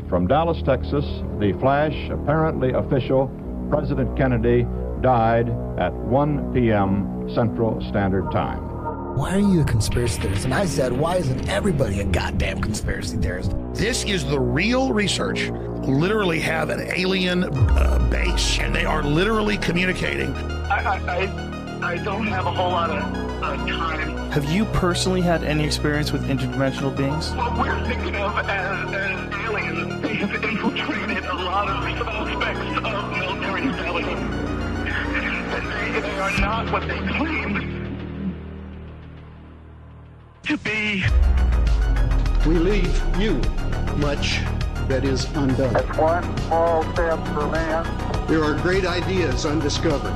From Dallas, Texas, the flash, apparently official, President Kennedy died at 1 p.m. Central Standard Time. Why are you a conspiracy theorist? And I said, why isn't everybody a goddamn conspiracy theorist? This is the real research. Literally have an alien base, and they are literally communicating. I don't have a whole lot of time. Have you personally had any experience with interdimensional beings? What we're thinking of as aliens, they have infiltrated a lot of aspects of military intelligence. And they are not what they claim to be. We leave you much that is undone. That's one small step for man. There are great ideas undiscovered.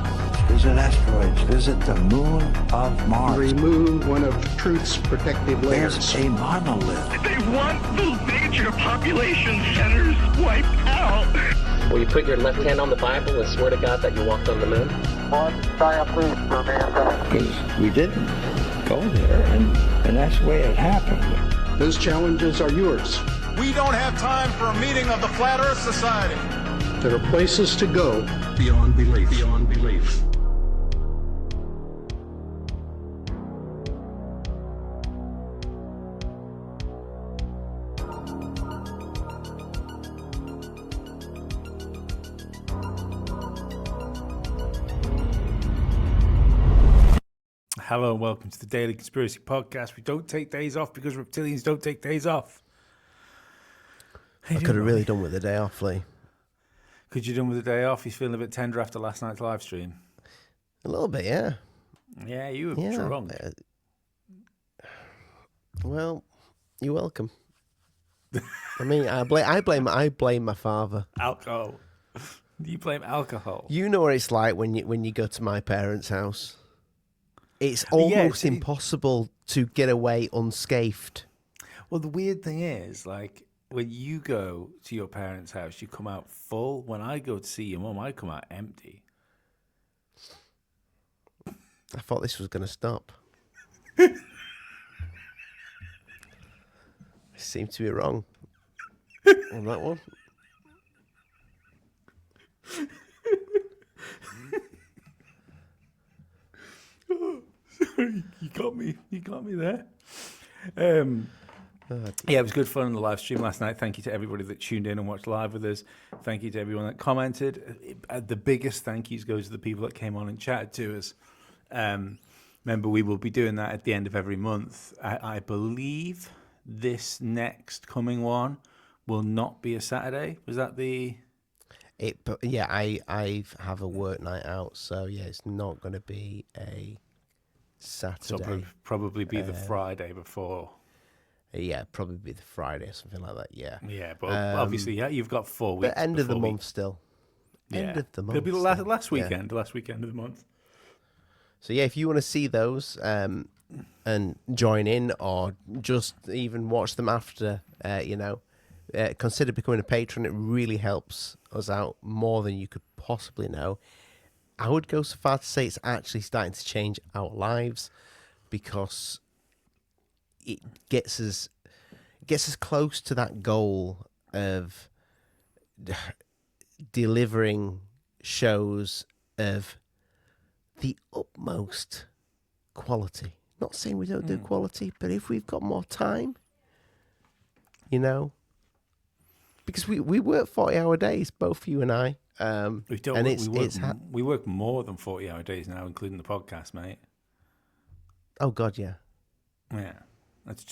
Visit asteroids, visit the moon of Mars. Remove one of truth's protective layers. There's a monolith. They want the major population centers wiped out. Will you put your left hand on the Bible and swear to God that you walked on the moon? One giant leap for mankind. Because we didn't go there, and that's the way it happened. Those challenges are yours. We don't have time for a meeting of the Flat Earth Society. There are places to go beyond belief. Beyond belief. Hello and welcome to the Daily Conspiracy Podcast. We don't take days off because reptilians don't take days off. I could have really done with the day off, Lee. Could you done with the day off? He's feeling a bit tender after last night's live stream. A little bit, yeah. Yeah, you were drunk. Well, you're welcome. I mean, I blame my father. Alcohol. You blame alcohol. You know what it's like when you go to my parents' house. It's almost impossible to get away unscathed. Well, the weird thing is, like, when you go to your parents' house, you come out full. When I go to see your mum, I come out empty. I thought this was going to stop. I seem to be wrong on that one. Sorry, you got me there. Yeah, it was good fun on the live stream last night. Thank you to everybody that tuned in and watched live with us. Thank you to everyone that commented. The biggest thank yous goes to the people that came on and chatted to us. Remember, we will be doing that at the end of every month. I believe this next coming one will not be a Saturday. Was that the... Yeah, I have a work night out, so yeah, it's not going to be a Saturday. So probably be the Friday before. Yeah, probably be the Friday or something like that. Yeah. Yeah, but obviously, you've got 4 weeks. But end of the month still. Yeah. End of the month. It'll be last weekend. Yeah. Last weekend of the month. So yeah, if you want to see those and join in, or just even watch them after, consider becoming a patron. It really helps us out more than you could possibly know. I would go so far to say it's actually starting to change our lives, because it gets us close to that goal of delivering shows of the utmost quality. Not saying we don't do quality, but if we've got more time, because we work 40-hour days, both you and I. We work more than 40-hour days now, including the podcast, mate. Oh God, yeah. Yeah.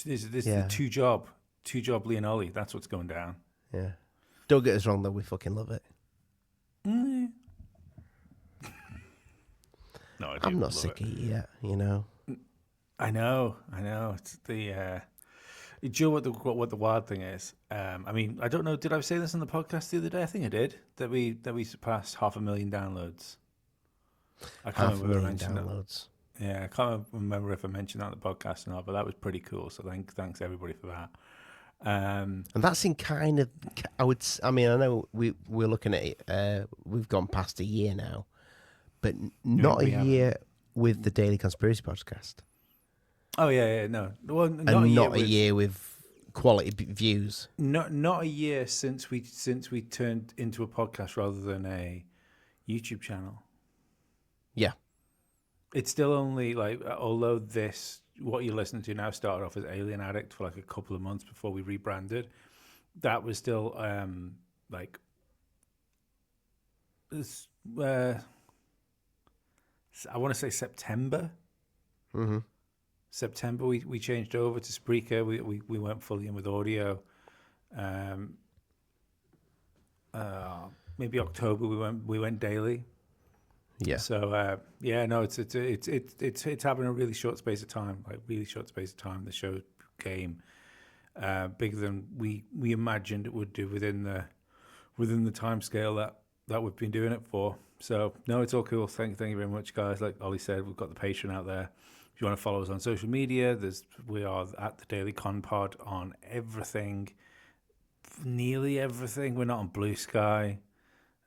This is the two job Lee and Ollie. That's what's going down. Yeah. Don't get us wrong though, we fucking love it. No, I'm not sick of it yet, I know. It's the do you know what the wild thing is? I mean, I don't know. Did I say this on the podcast the other day? I think I did. That we surpassed 500,000 downloads. I can't remember if I mentioned downloads. Yeah, I can't remember if I mentioned that on the podcast or not, but that was pretty cool. So thanks everybody for that. And that's in kind of, I know we're looking at it. We've gone past a year now, but not a year with the Daily Conspiracy Podcast. Oh yeah, no. Well, not a year with quality views. Not a year since we turned into a podcast rather than a YouTube channel. Yeah. It's still only like, although what you're listening to now started off as Alien Addict for like a couple of months before we rebranded, that was still like I want to say September. Mm-hmm. September we changed over to Spreaker. We went fully in with audio. Maybe October we went daily. Yeah. So it's happened in a really short space of time. The show came bigger than we imagined it would do within the time scale that we've been doing it for. So no, it's all cool. Thank you very much, guys. Like Ollie said, we've got the Patreon out there. If you want to follow us on social media, we are at the Daily Con Pod on everything, nearly everything. We're not on Blue Sky.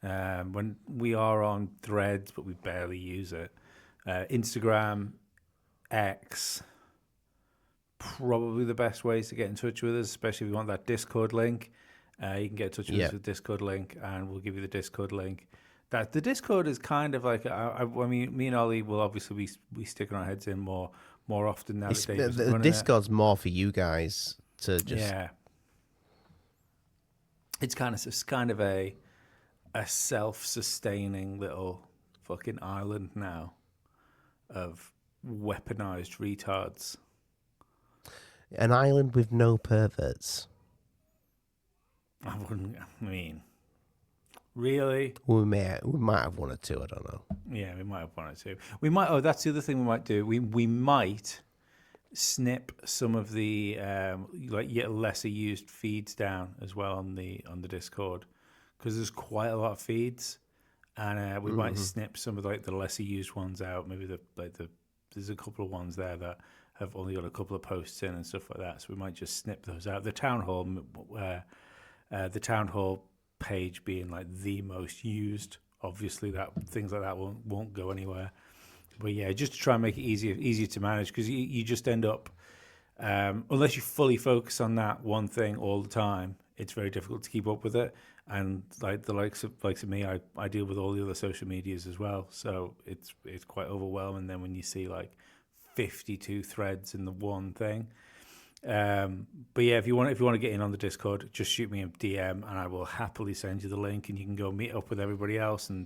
When we are on Threads, but we barely use it. Instagram, X, probably the best ways to get in touch with us, especially if you want that Discord link. You can get in touch with us with the Discord link, and we'll give you the Discord link. The Discord is kind of like, I mean, me and Ollie will obviously be sticking our heads in more often now. The Discord's more for you guys to just... Yeah. It's kind of a self-sustaining little fucking island now of weaponized retards. An island with no perverts. I mean, really? We might have one or two, I don't know. Yeah, we might have one or two. We might, that's the other thing we might do. We might snip some of the lesser used feeds down as well on the Discord, because there's quite a lot of feeds, and we might snip some of the lesser used ones out. Maybe there's a couple of ones there that have only got a couple of posts in and stuff like that. So we might just snip those out. The town hall page being like the most used. Obviously, that things like that won't go anywhere. But yeah, just to try and make it easier to manage, because you just end up, unless you fully focus on that one thing all the time, it's very difficult to keep up with it. And like the likes of me, I deal with all the other social medias as well, so it's quite overwhelming. Then when you see like 52 threads in the one thing. But yeah, if you want to get in on the Discord, just shoot me a DM and I will happily send you the link, and you can go meet up with everybody else and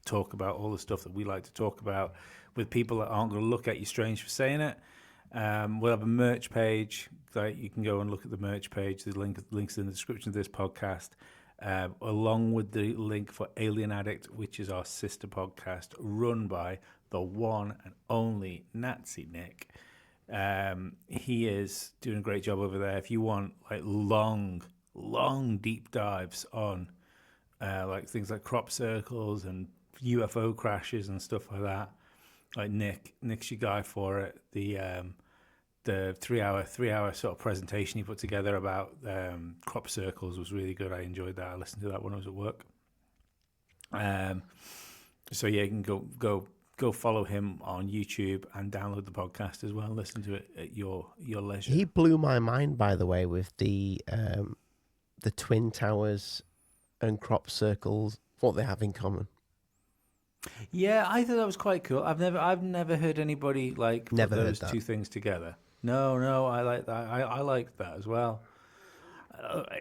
talk about all the stuff that we like to talk about with people that aren't going to look at you strange for saying it. We'll have a merch page. Like, you can go and look at the merch page. The links in the description of this podcast, along with the link for Alien Addict, which is our sister podcast run by the one and only Nazi Nick. He is doing a great job over there. If you want like long deep dives on like things like crop circles and UFO crashes and stuff like that, like Nick's your guy for it. The 3 hour sort of presentation he put together about crop circles was really good. I enjoyed that. I listened to that when I was at work. So yeah, you can go follow him on YouTube and download the podcast as well and listen to it at your leisure. He blew my mind, by the way, with the Twin Towers and crop circles, what they have in common. Yeah, I thought that was quite cool. I've never heard anybody put those two things together. No, I like that. I like that as well.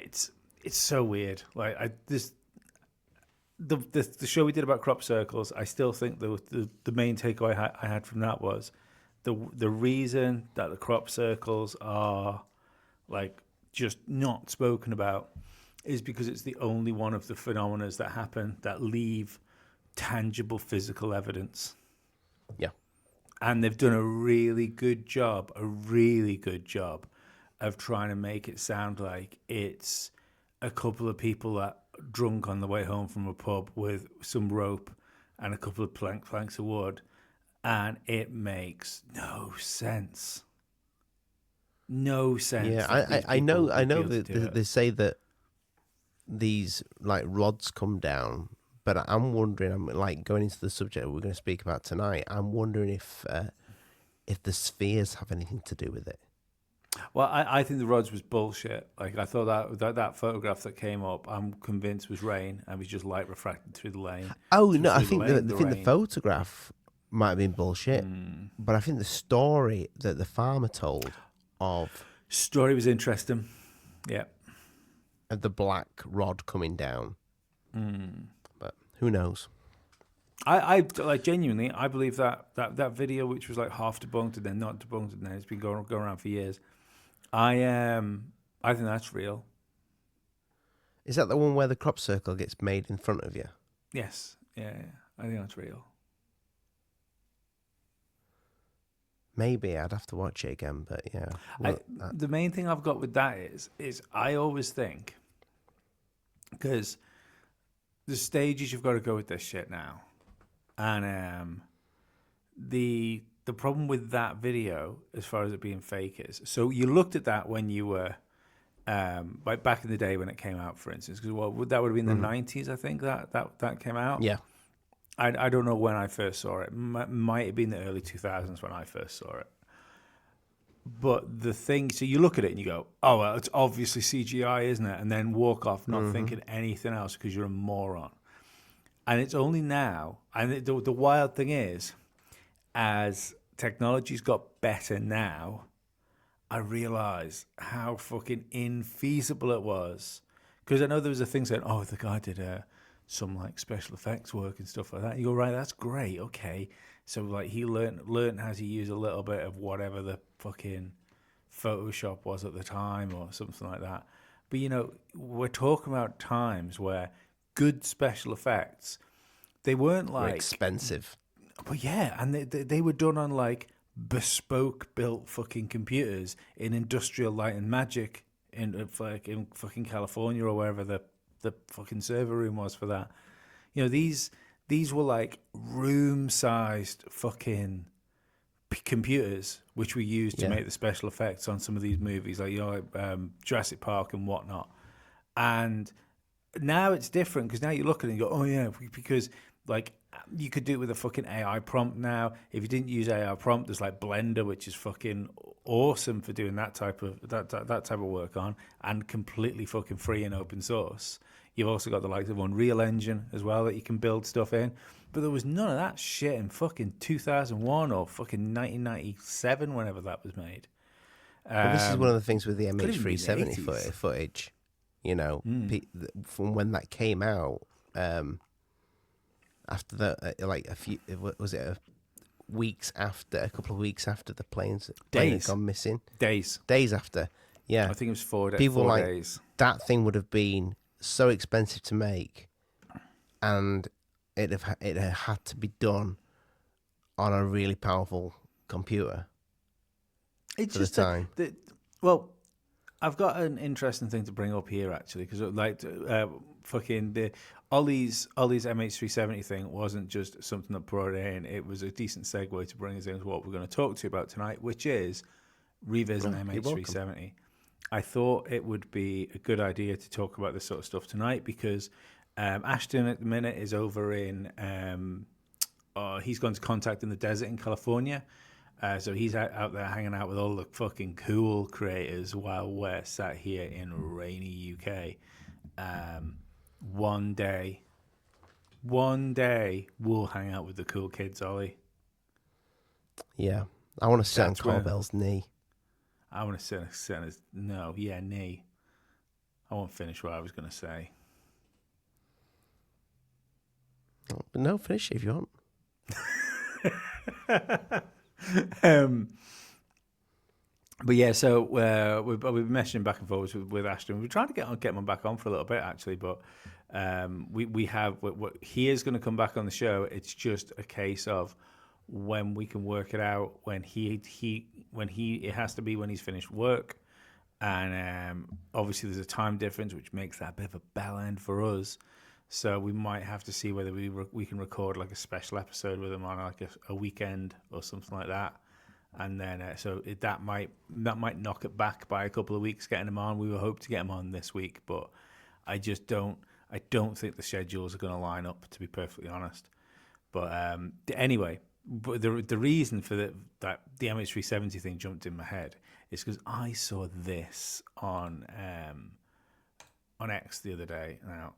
It's so weird. The show we did about crop circles, I still think the main takeaway I had from that was the reason that the crop circles are just not spoken about is because it's the only one of the phenomena that happen that leave tangible physical evidence. Yeah. And they've done a really good job of trying to make it sound like it's a couple of people that drunk on the way home from a pub with some rope and a couple of planks of wood, and it makes no sense. Yeah, I know that they say that these rods come down, but I'm wondering, I'm going into the subject we're going to speak about tonight, I'm wondering if the spheres have anything to do with it. Well, I think the rods was bullshit. Like, I thought that photograph that came up, I'm convinced was rain, and was just light refracted through the lane. Oh no, I through think lane, the rain. photograph might have been bullshit, but I think the story that the farmer told of Story was interesting. Yeah. of the black rod coming down, but who knows? I like genuinely. I believe that video, which was like half debunked and then not debunked, and then it's been going around for years. I think that's real. Is that the one where the crop circle gets made in front of you? Yes, yeah. I think that's real. Maybe I'd have to watch it again, but yeah. The main thing I've got with that is I always think, because the stages you've got to go with this shit now. And the problem with that video, as far as it being fake, is so you looked at that when you were like back in the day when it came out, for instance, because that would have been the 90s, I think that came out. Yeah, I don't know when I first saw it. Might have been the early 2000s when I first saw it. But the thing, so you look at it and you go, oh well, it's obviously CGI, isn't it? And then walk off not thinking anything else because you're a moron. And it's only now, and the wild thing is, as technology's got better now, I realise how fucking infeasible it was. Because I know there was a thing saying, oh, the guy did some like special effects work and stuff like that. You go, right, that's great, okay. So like he learned how to use a little bit of whatever the fucking Photoshop was at the time or something like that. But you know, we're talking about times where good special effects, they weren't like expensive. But yeah, and they were done on like bespoke built fucking computers in Industrial Light and Magic in fucking California or wherever the fucking server room was for that. You know, these were like room sized fucking computers which we used to make the special effects on some of these movies, like Jurassic Park and whatnot. And now it's different because now you look at it and you go, oh yeah, because like you could do it with a fucking AI prompt now. If you didn't use AI prompt, there's like Blender, which is fucking awesome for doing that type of work on, and completely fucking free and open source. You've also got the likes of Unreal Engine as well that you can build stuff in. But there was none of that shit in fucking 2001 or fucking 1997, whenever that was made. Well, this is one of the things with the MH370 footage. You know, from when that came out, after the like a few, was it a couple of weeks after the plane had gone missing? Days after. Yeah, I think it was 4 days. People 4 like days. That thing would have been so expensive to make, and it had to be done on a really powerful computer. It's for just the time. Well, I've got an interesting thing to bring up here actually, because like fucking the Ollie's MH370 thing wasn't just something that brought it in. It was a decent segue to bring us into what we're going to talk to you about tonight, which is revisiting MH370. I thought it would be a good idea to talk about this sort of stuff tonight because Ashton at the minute is over in he's gone to Contact in the Desert in California. So he's out there hanging out with all the fucking cool creators while we're sat here in rainy UK. One day we'll hang out with the cool kids, Ollie. Yeah, I want to sit on Corbell's knee. I want to sit on his knee. I won't finish what I was going to say. But no, finish it if you want. But yeah, so we've been messaging back and forth with Ashton. We're trying to get him back on for a little bit actually, but he is going to come back on the show. It's just a case of when we can work it out. It has to be when he's finished work, and obviously there's a time difference which makes that a bit of a bell end for us. So we might have to see whether we can record like a special episode with him on like a weekend or something like that. And then that might knock it back by a couple of weeks getting him on. We were hoping to get him on this week, but I don't think the schedules are going to line up, to be perfectly honest. But anyway, but the reason for that the MH370 thing jumped in my head is because I saw this on X the other day. Now,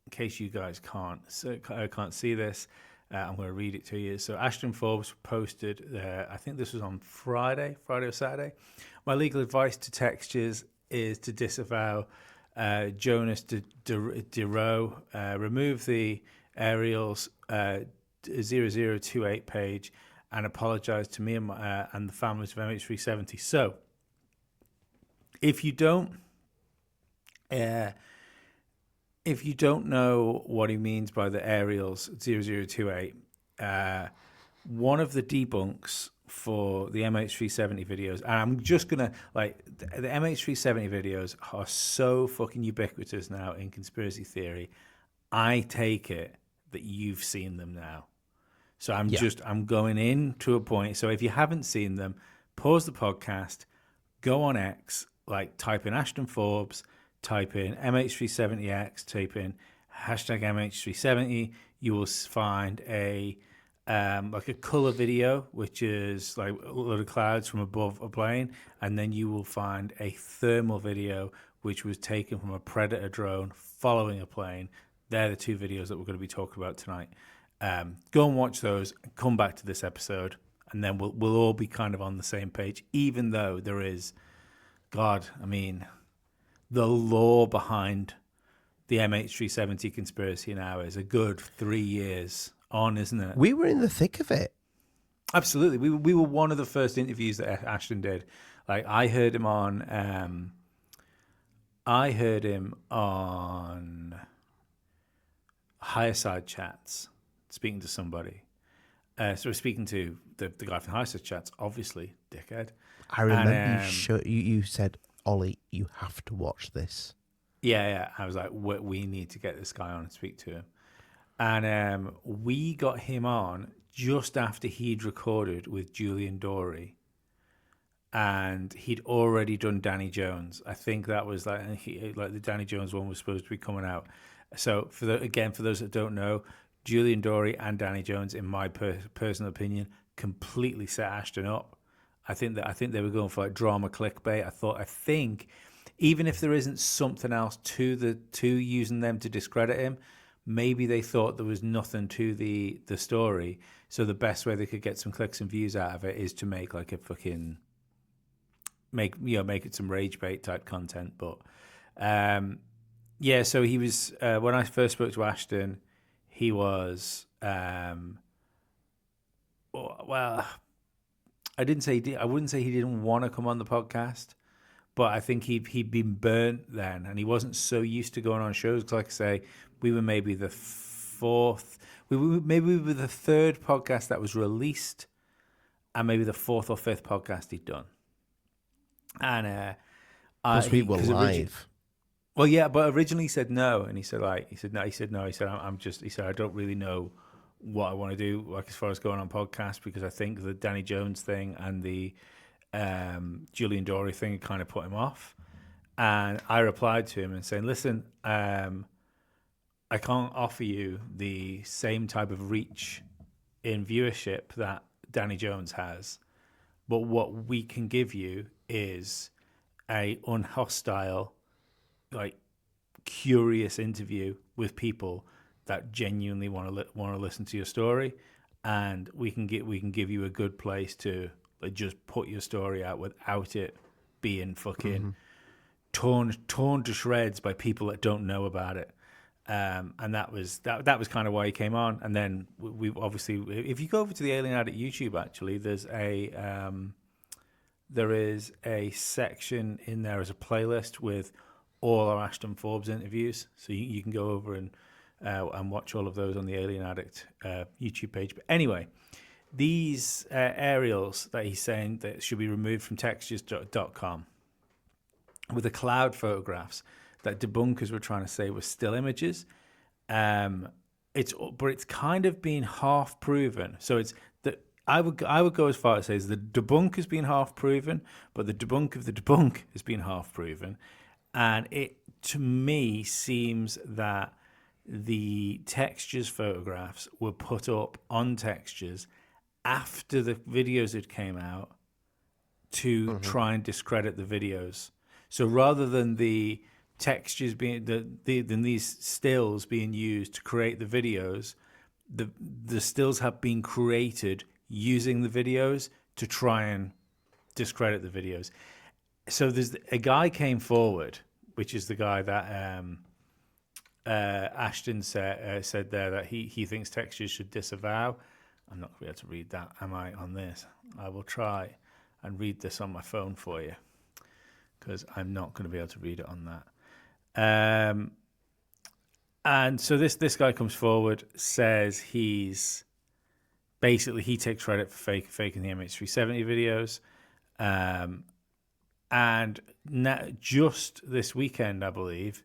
in case you guys can't see this, I'm going to read it to you. So Ashton Forbes posted, I think this was on Friday or Saturday. My legal advice to textures is to disavow Jonas DeRoe, remove the Ariel's 0028 page, and apologize to me and the families of MH370. So, if you don't know what he means by the Ariel's 0028, one of the debunks for the MH370 videos, and I'm just gonna the MH370 videos are so fucking ubiquitous now in conspiracy theory. I take it that you've seen them now. So I'm going in to a point. So if you haven't seen them, pause the podcast, go on X, type in Ashton Forbes, type in MH370X, type in hashtag MH370. You will find a color video, which is like a lot of clouds from above a plane, and then you will find a thermal video, which was taken from a Predator drone following a plane. They're the two videos that we're going to be talking about tonight. Go and watch those and come back to this episode, and then we'll all be kind of on the same page, even though there is, the lore behind the MH370 conspiracy now is a good 3 years on, isn't it? We were in the thick of it. Absolutely. We were one of the first interviews that Ashton did. I heard him on Higher Side Chats, speaking to somebody. So speaking to the guy from Higher Side Chats, obviously, dickhead. I remember you said, Ollie, you have to watch this. Yeah. I was like, we need to get this guy on and speak to him. And we got him on just after he'd recorded with Julian Dorey. And he'd already done Danny Jones. I think that was the Danny Jones one was supposed to be coming out. So for those that don't know, Julian Dorey and Danny Jones, in my personal opinion, completely set Ashton up. I think they were going for drama clickbait. I think even if there isn't something else to using them to discredit him, maybe they thought there was nothing to the story. So the best way they could get some clicks and views out of it is to make a fucking make it some rage bait type content. But so he was when I first spoke to Ashton, he was I wouldn't say he didn't want to come on the podcast, but I think he'd been burnt then, and he wasn't so used to going on shows. Because, like I say, we were maybe the third podcast that was released, and maybe the fourth or fifth podcast he'd done. And we were live. Well, yeah, but originally he said no, and he said no. He said I don't really know what I want to do, as far as going on podcasts, because I think the Danny Jones thing and the Julian Dorey thing kind of put him off. And I replied to him and saying, listen, I can't offer you the same type of reach in viewership that Danny Jones has, but what we can give you is a unhostile, curious interview with people that genuinely want to listen to your story, and we can give you a good place to just put your story out without it being fucking torn to shreds by people that don't know about it. And that was kind of why he came on. And then we obviously, if you go over to the Alien Addict YouTube, actually, there is a section in there as a playlist with all our Ashton Forbes interviews, so you can go over and watch all of those on the Alien Addict YouTube page. But anyway, these aerials that he's saying that should be removed from textures.com with the cloud photographs that debunkers were trying to say were still images. It's kind of been half proven. So it's that I would go as far as to say the debunk has been half proven, but the debunk of the debunk has been half proven. And it, to me, seems that the textures photographs were put up on textures after the videos had came out to try and discredit the videos. So rather than the textures being than these stills being used to create the videos, the stills have been created using the videos to try and discredit the videos. So there's a guy came forward, which is the guy that Ashton said there that he thinks textures should disavow. I'm not going to be able to read that, am I, on this? I will try and read this on my phone for you, because I'm not going to be able to read it on that. And so this guy comes forward, says he's basically, he takes credit for faking the MH370 videos. And just this weekend, I believe,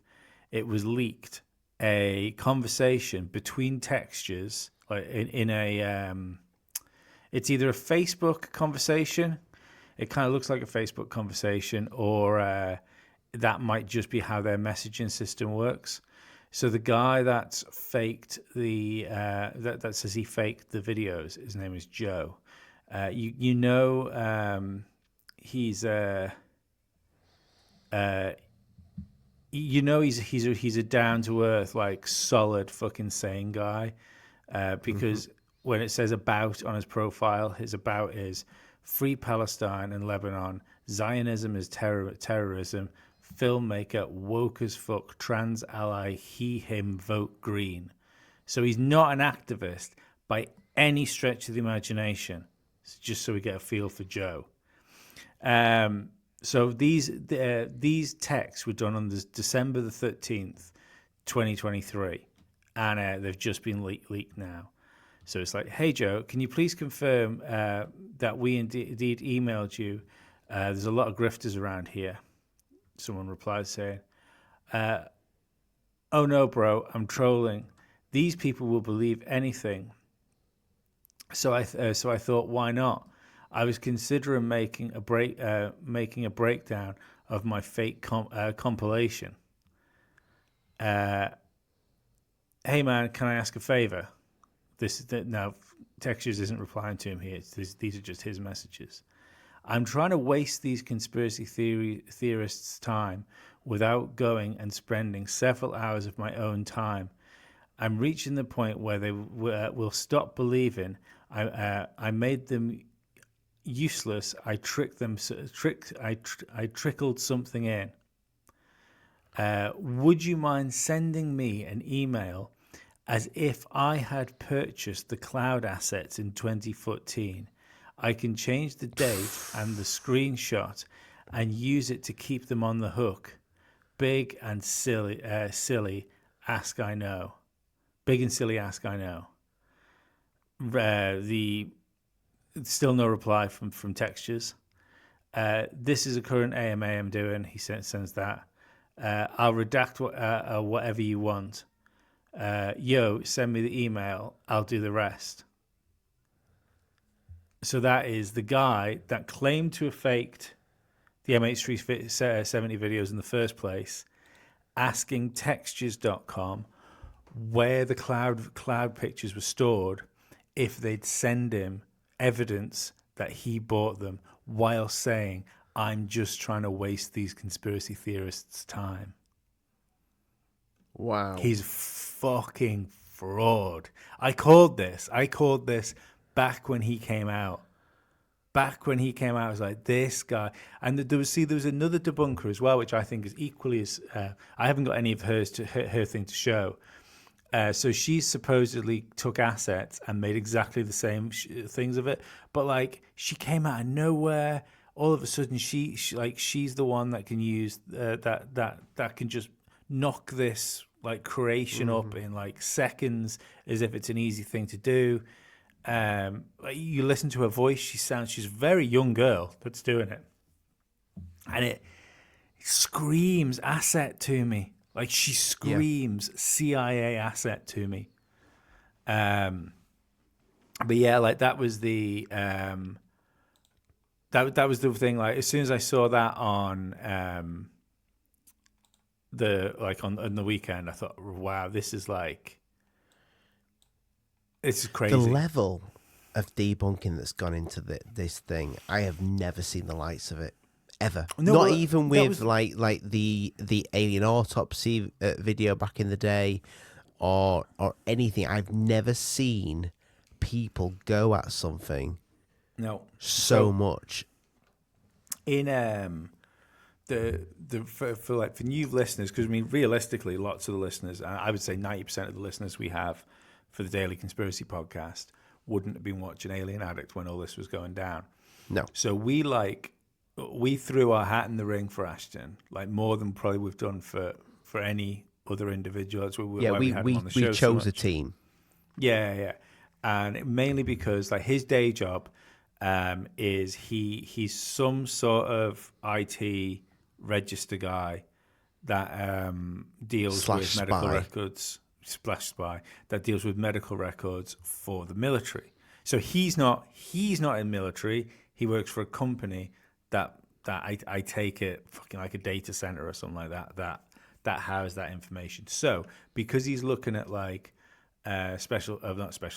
it was leaked a conversation between textures, like in a, it's either a Facebook conversation, it kind of looks like a Facebook conversation, or that might just be how their messaging system works. So the guy that's faked the that says he faked the videos, his name is Joe. He's he's a down to earth, like, solid fucking sane guy, because when it says about on his profile, his about is free Palestine and Lebanon, Zionism is terrorism, filmmaker, woke as fuck, trans ally, he, him, vote green. So he's not an activist by any stretch of the imagination. It's just so we get a feel for Joe. So these texts were done on December the 13th, 2023, and they've just been leaked now. So it's like, hey, Joe, can you please confirm that we indeed emailed you? There's a lot of grifters around here. Someone replied saying, oh, no, bro, I'm trolling. These people will believe anything. So I thought, why not? I was considering making a breakdown of my fake compilation. Hey, man, can I ask a favor? Now, Textures isn't replying to him here. These are just his messages. I'm trying to waste these conspiracy theorists' time without going and spending several hours of my own time. I'm reaching the point where they will stop believing. I made them useless. I tricked them. I trickled something in. Would you mind sending me an email as if I had purchased the cloud assets in 2014? I can change the date and the screenshot and use it to keep them on the hook. Big and silly ask I know. Big and silly ask I know. Still no reply from Textures. This is a current AMA I'm doing. He sends that. I'll redact whatever you want. Yo, send me the email. I'll do the rest. So that is the guy that claimed to have faked the MH370 videos in the first place, asking Textures.com where the cloud pictures were stored if they'd send him evidence that he bought them, while saying, I'm just trying to waste these conspiracy theorists' time. Wow. He's fucking fraud. I called this back when he came out. I was like, this guy. And there was another debunker as well, which I think is equally as... I haven't got any of her thing to show. So she supposedly took assets and made exactly the same things of it. But, like, she came out of nowhere. All of a sudden, she's the one that can use... that can just knock this, like, creation up in, like, seconds, as if it's an easy thing to do. You listen to her voice, she's a very young girl that's doing it, and it screams asset to me. Like, she screams CIA asset to me. But yeah, like, that was the that was the thing. Like, as soon as I saw that on on the weekend, I thought, wow, this is crazy. The level of debunking that's gone into this thing. I have never seen the likes of it ever. No, Not well, even with was... like the alien autopsy video back in the day, or anything. I've never seen people go at something so much. In for new listeners, because I mean, realistically, lots of the listeners, I would say 90% of the listeners we have for the Daily Conspiracy Podcast wouldn't have been watching Alien Addict when all this was going down. No. So we threw our hat in the ring for Ashton, like more than probably we've done for any other individual. That's why we had him on the show. We chose a team. Yeah. And mainly because like his day job is he's some sort of IT register guy that deals with medical records, spy that deals with medical records for the military. So he's not in military. He works for a company that I take it fucking like a data center or something like that has that information. So because he's looking at like not special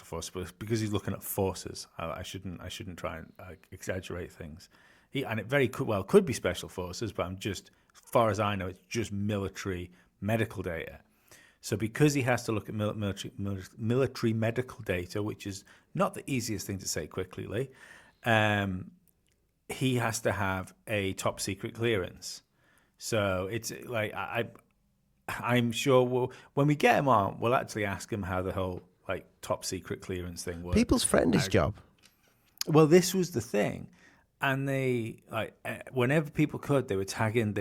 forces, but because he's looking at forces, I shouldn't try and exaggerate things. And it very could be special forces, but as far as I know, it's just military medical data. So because he has to look at military medical data, which is not the easiest thing to say quickly, Lee, he has to have a top secret clearance. So it's like I'm sure when we get him on, we'll actually ask him how the whole like top secret clearance thing works. People's friend his job. Well, this was the thing, and they whenever people could, they were tagging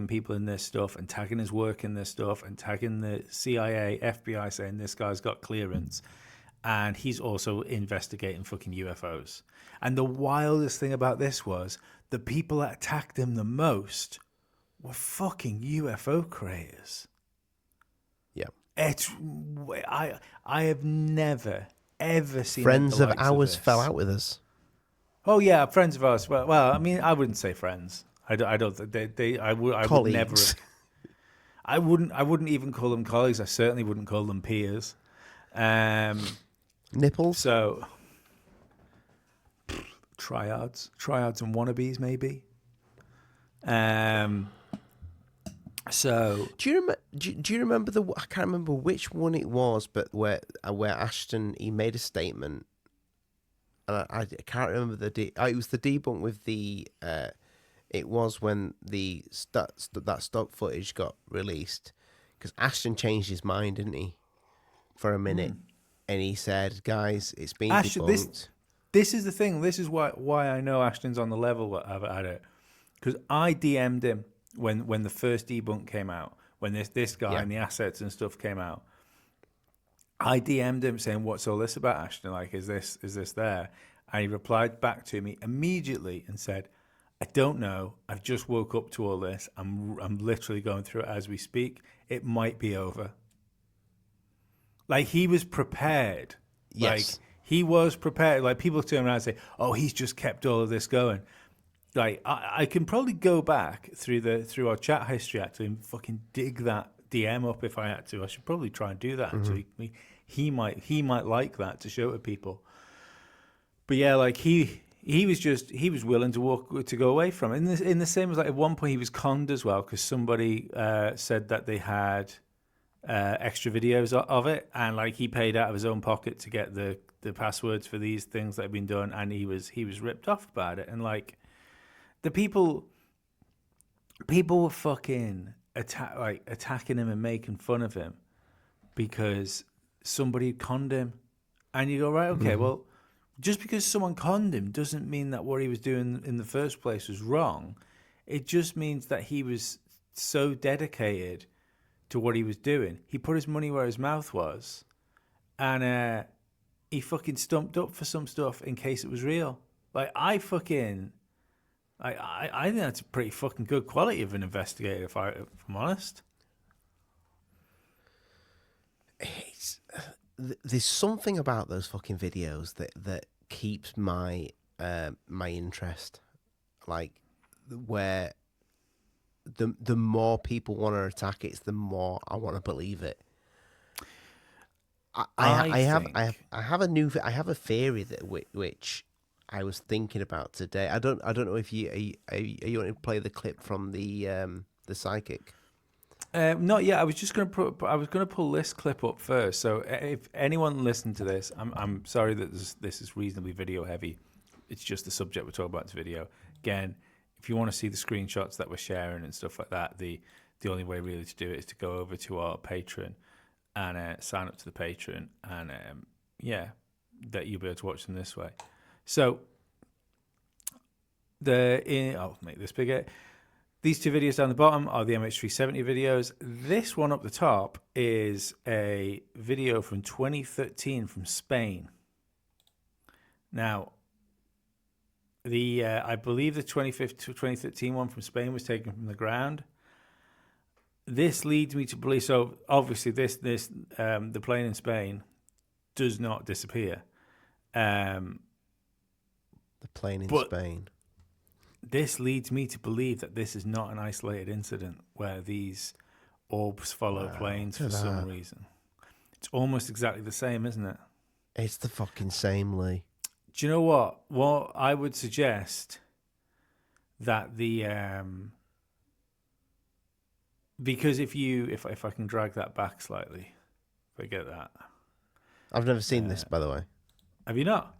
people in their stuff and tagging his work in their stuff and tagging the CIA, FBI, saying this guy's got clearance, and he's also investigating fucking UFOs. And the wildest thing about this was the people that attacked him the most were fucking UFO creators. Yeah. I have never ever seen friends of ours fell out with us. Oh yeah, friends of ours. Well, I mean, I wouldn't say friends. I don't. I would never. I wouldn't even call them colleagues. I certainly wouldn't call them peers. Nipples. So triads and wannabes maybe. So do you remember I can't remember which one it was, but where Ashton, he made a statement, and I can't remember it was the debunk with the it was when that stock footage got released, because Ashton changed his mind, didn't he, for a minute, and he said, guys, it's been debunked. This is the thing. This is why I know Ashton's on the level at it, because I DM'd him when the first debunk came out, when this guy and the assets and stuff came out. I DM'd him saying, "What's all this about, Ashton? Like, is this there?" And he replied back to me immediately and said, "I don't know. I've just woke up to all this. I'm literally going through it as we speak. It might be over." Like, he was prepared. Yes. Like, he was prepared. Like, people turn around and say, "Oh, he's just kept all of this going." Like, I can probably go back through our chat history actually and fucking dig that DM up if I had to. I should probably try and do that actually. He might like that to show to people. But yeah, like he was willing to go away from it. In the same as like at one point he was conned as well, because somebody said that they had extra videos of it, and like he paid out of his own pocket to get the passwords for these things that had been done, and he was ripped off about it. And like the people were fucking attacking him and making fun of him because somebody had conned him. And you go, right, okay, well, just because someone conned him doesn't mean that what he was doing in the first place was wrong. It just means that he was so dedicated to what he was doing. He put his money where his mouth was, and he fucking stumped up for some stuff in case it was real. Like, I think that's a pretty fucking good quality of an investigator, if I'm honest. There's something about those fucking videos that keeps my my interest. Like, where the more people want to attack it, the more I want to believe it. I have a theory that which I was thinking about today. I don't know if you want to play the clip from the psychic. Not yet. I was just going to pull this clip up first. So if anyone listened to this, I'm sorry that this is reasonably video heavy. It's just the subject we're talking about. This video. Again, if you want to see the screenshots that we're sharing and stuff like that, the only way really to do it is to go over to our Patreon and sign up to the Patreon, and that you'll be able to watch them this way. So I'll make this bigger. These two videos down the bottom are the MH370 videos. This one up the top is a video from 2013 from Spain. Now, I believe the 2013 one from Spain was taken from the ground. This leads me to believe. So obviously, the plane in Spain does not disappear. The plane in Spain. This leads me to believe that this is not an isolated incident where these orbs follow planes for some reason. It's almost exactly the same, isn't it? It's the fucking same, Lee. Do you know what? What I would suggest that because if I can drag that back slightly, if I get that. I've never seen this, by the way. Have you not?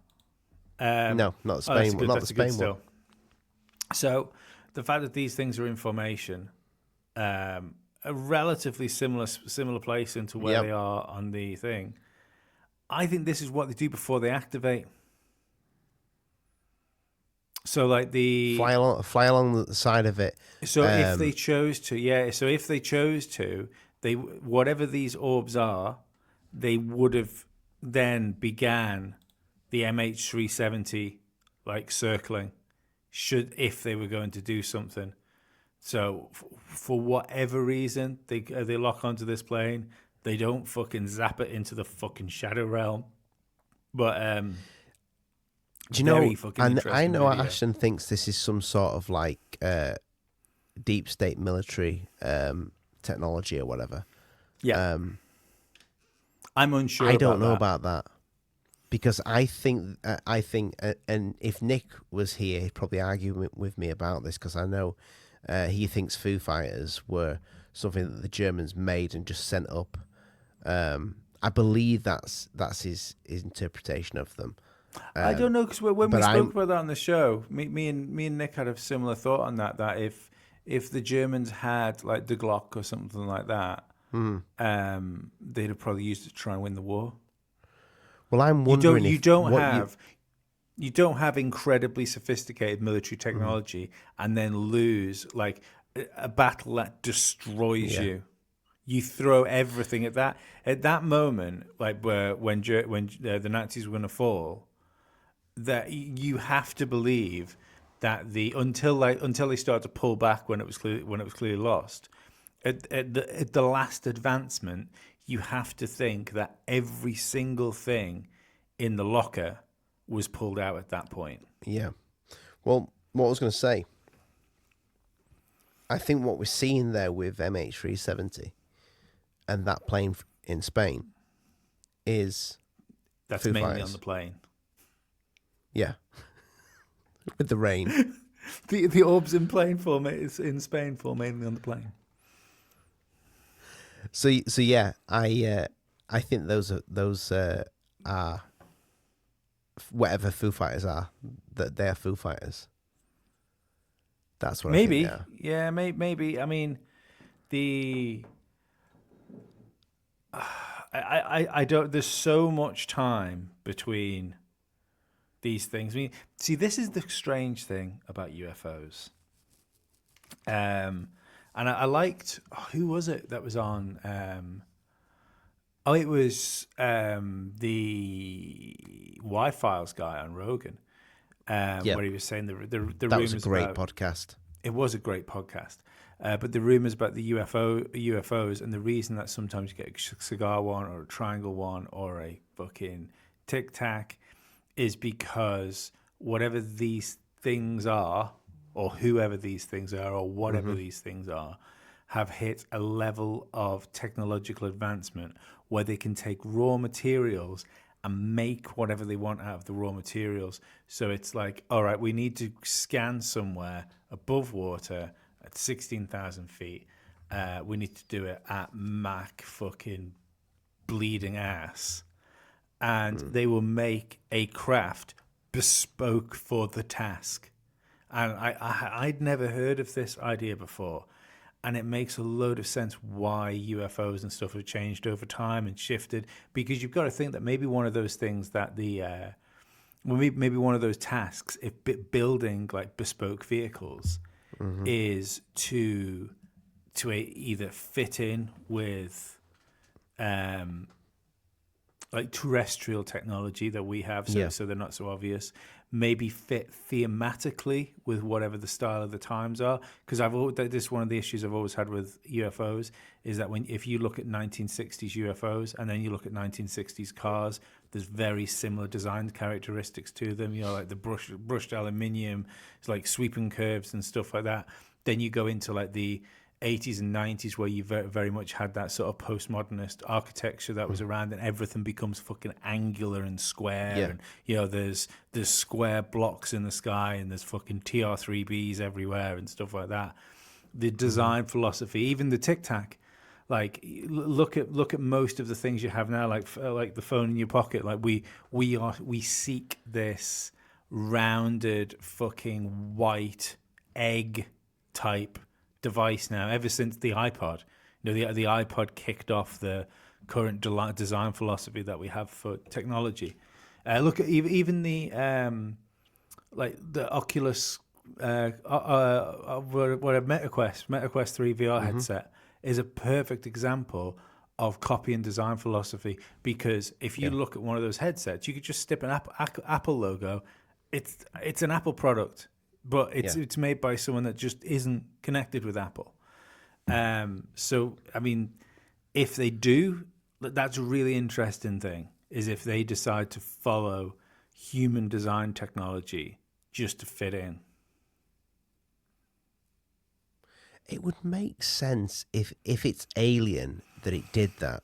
No, not Spain. Not the Spain one. So the fact that these things are in formation, a relatively similar place into where they are on the thing, I think this is what they do before they activate. So like fly along the side of it. So if they chose to, whatever these orbs are, they would have then began the MH370 like circling. If they were going to do something. So for whatever reason, they lock onto this plane. They don't fucking zap it into the fucking shadow realm. But do you know? And I know video. Ashton thinks this is some sort of like deep state military technology or whatever. Yeah. I'm unsure. I don't know about that. Because I think, and if Nick was here, he'd probably argue with me about this, because I know he thinks Foo Fighters were something that the Germans made and just sent up. I believe that's his interpretation of them. I don't know, because when we spoke about that on the show, me and Nick had a similar thought on that. That if the Germans had like the Glock or something like that, they'd have probably used it to try and win the war. Well, I'm wondering you don't have incredibly sophisticated military technology and then lose like a battle that destroys you. You throw everything at that moment, like when the Nazis were going to fall. That you have to believe that until they start to pull back when it was clearly lost, at the last advancement. You have to think that every single thing in the locker was pulled out at that point. Yeah. Well, what I was going to say, I think what we're seeing there with MH370 and that plane in Spain is that's Foo mainly Fighters. On the plane. Yeah. With the rain. the orbs in Spain fall mainly on the plane. So yeah, I think those are whatever Foo Fighters are, that they're Foo Fighters. That's what I think they are. Yeah, maybe. I mean, I don't. There's so much time between these things. I mean, see, this is the strange thing about UFOs. And I liked, who was it that was on? It was the Y-Files guy on Rogan, where he was saying the rumors. That was a great podcast. It was a great podcast. But the rumors about the UFOs and the reason that sometimes you get a cigar one or a triangle one or a fucking Tic Tac is because whatever these things are, or whoever these things are, or whatever these things are, have hit a level of technological advancement where they can take raw materials and make whatever they want out of the raw materials. So it's like, all right, we need to scan somewhere above water at 16,000 feet. We need to do it at Mach fucking bleeding ass. And they will make a craft bespoke for the task. And I'd never heard of this idea before. And it makes a load of sense why UFOs and stuff have changed over time and shifted. Because you've got to think that maybe one of those things that maybe one of those tasks, if building like bespoke vehicles, is to either fit in with like terrestrial technology that we have, so they're not so obvious. Maybe fit thematically with whatever the style of the times are. Because this is one of the issues I've always had with UFOs is that if you look at 1960s UFOs and then you look at 1960s cars, there's very similar design characteristics to them. You know, like the brushed aluminium, it's like sweeping curves and stuff like that. Then you go into like the 80s and 90s where you very, very much had that sort of postmodernist architecture that was around, and everything becomes fucking angular and square. And you know, there's square blocks in the sky and there's fucking TR3Bs everywhere and stuff like that. The design philosophy, even the Tic Tac, like look at most of the things you have now, like the phone in your pocket. Like we seek this rounded fucking white egg type device now, ever since the iPod. You know, the iPod kicked off the current design philosophy that we have for technology. Look at even the like the Oculus MetaQuest 3 VR headset is a perfect example of copy and design philosophy, because if you look at one of those headsets, you could just stick an Apple logo. It's an Apple product, but it's made by someone that just isn't connected with Apple. So, I mean, if they do, that's a really interesting thing, is if they decide to follow human design technology just to fit in. It would make sense if it's alien that it did that.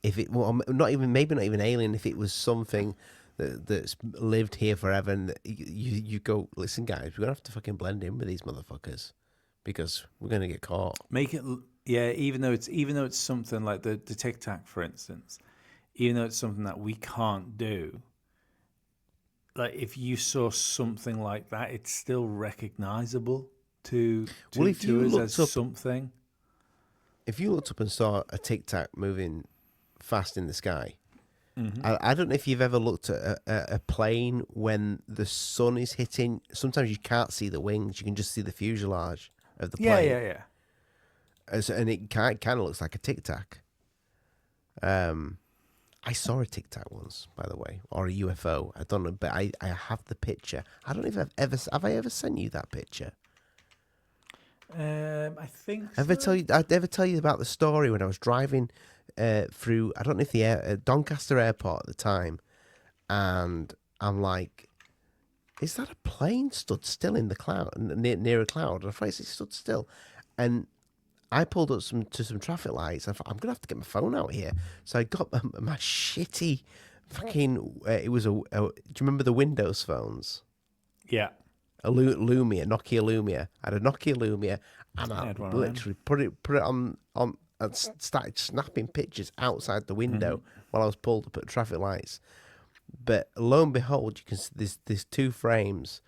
If it, well, maybe not even alien, if it was something that's lived here forever, and you go, listen, guys, we're gonna have to fucking blend in with these motherfuckers because we're gonna get caught. Make it, even though it's something like the Tic Tac, for instance, even though it's something that we can't do. Like if you saw something like that, it's still recognizable to us as something. If you looked up and saw a Tic Tac moving fast in the sky, I don't know if you've ever looked at a plane when the sun is hitting. Sometimes you can't see the wings; you can just see the fuselage of the plane. Yeah. And it kind of looks like a Tic Tac. I saw a Tic Tac once, by the way, or a UFO. I don't know, but I have the picture. I don't know if have I ever sent you that picture? I think. I'd ever tell you about the story when I was driving through, I don't know if the Doncaster Airport at the time, and I'm like, is that a plane stood still in the cloud, near a cloud? And I thought it stood still, and I pulled up to some traffic lights. I thought, I'm gonna have to get my phone out here, so I got my shitty fucking. It was do you remember the Windows phones? Yeah. A Lumia, Nokia Lumia. I had a Nokia Lumia, and I literally put it on and started snapping pictures outside the window while I was pulled up at traffic lights. But lo and behold, you can see there's two frames,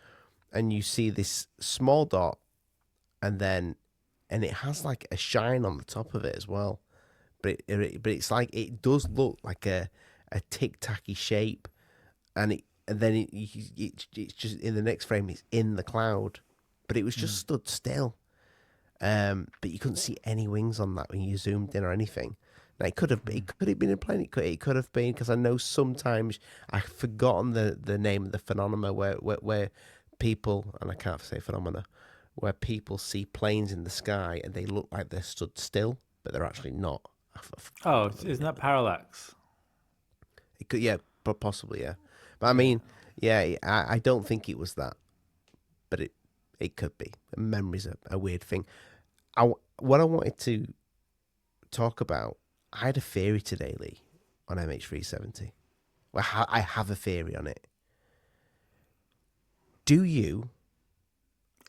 and you see this small dot, and it has like a shine on the top of it as well. But it's like, it does look like a tic-tacky shape, and then it's just in the next frame it's in the cloud, but it was just stood still. But you couldn't see any wings on that when you zoomed in or anything. Now it could have been a plane. It could have been, because I know sometimes I've forgotten the name of the phenomena where people, and I can't say phenomena, where people see planes in the sky and they look like they're stood still, but they're actually not. Isn't that parallax? It could, but possibly, yeah. But I mean, I don't think it was that, but it could be. Memory's a weird thing. what I wanted to talk about, I had a theory today, Lee, on MH370. Well, I have a theory on it. Do you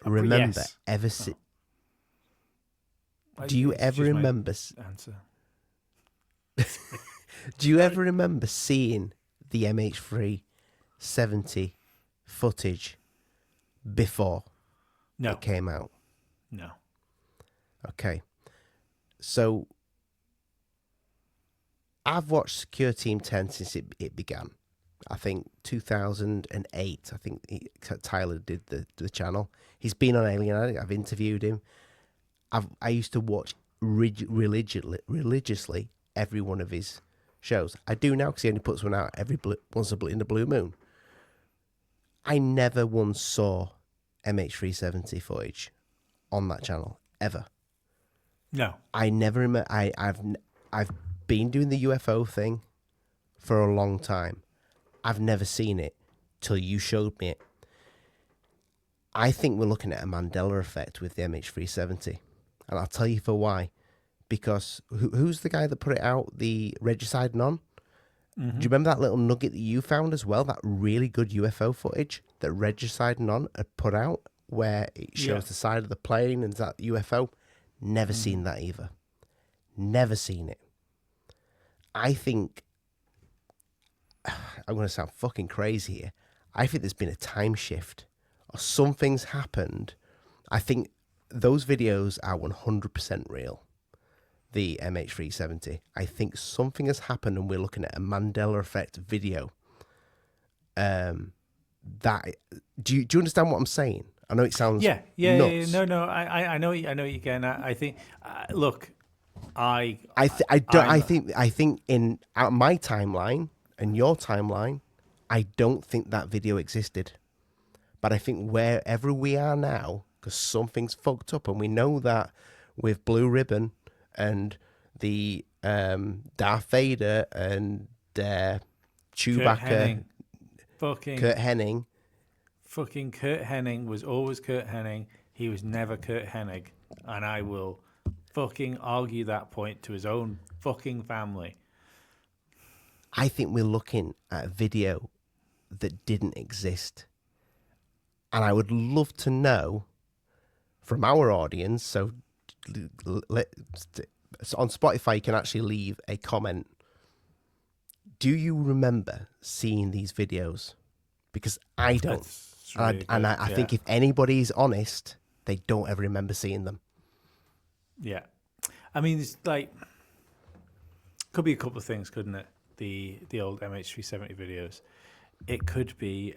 remember ever see? Do you ever remember? Answer. Do you ever remember seeing the MH370 footage before it came out? No. Okay. So I've watched Secure Team 10 since it began. I think 2008. I think Tyler did the channel. He's been on Alien Addict. I've interviewed him. I used to watch religiously every one of his shows. I do now because he only puts one out once in the blue moon. I never once saw MH370 footage on that channel ever. No, I never remember. I've been doing the UFO thing for a long time. I've never seen it till you showed me it. I think we're looking at a Mandela effect with the MH370, and I'll tell you for why. Because who's the guy that put it out? The Regicide Non. Mm-hmm. Do you remember that little nugget that you found as well? That really good UFO footage that Regicide Non had put out, where it shows the side of the plane and that UFO. Never seen that either. Never seen it. I think I'm going to sound fucking crazy here. I think there's been a time shift, or something's happened. I think those videos are 100% real. The MH370. I think something has happened, and we're looking at a Mandela effect video. That do you understand what I'm saying? I know it sounds nuts. No. I know what you're getting at. I think. Look, I think in my timeline and your timeline, I don't think that video existed. But I think wherever we are now, because something's fucked up, and we know that with Blue Ribbon and the Darth Vader and Chewbacca, Kurt Hennig. Fucking Kurt Hennig was always Kurt Hennig. He was never Kurt Hennig, and I will fucking argue that point to his own fucking family. I think we're looking at a video that didn't exist, and I would love to know from our audience. So on Spotify, you can actually leave a comment. Do you remember seeing these videos? Because I don't. Really I think if anybody's honest, they don't ever remember seeing them. Yeah. I mean, it's like, could be a couple of things, couldn't it? The old MH370 videos. It could be,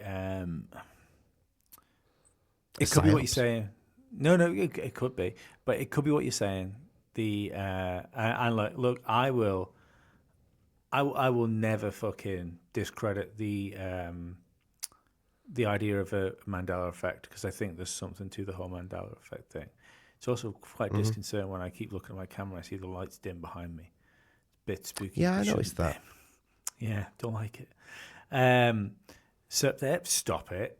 it could be what you're saying. No, it could be, but it could be what you're saying. And look, I will never fucking discredit the idea of a Mandela effect, because I think there's something to the whole Mandela effect thing. It's also quite disconcerting when I keep looking at my camera, I see the lights dim behind me. It's a bit spooky. Yeah, I noticed that. Yeah, don't like it. So there, stop it.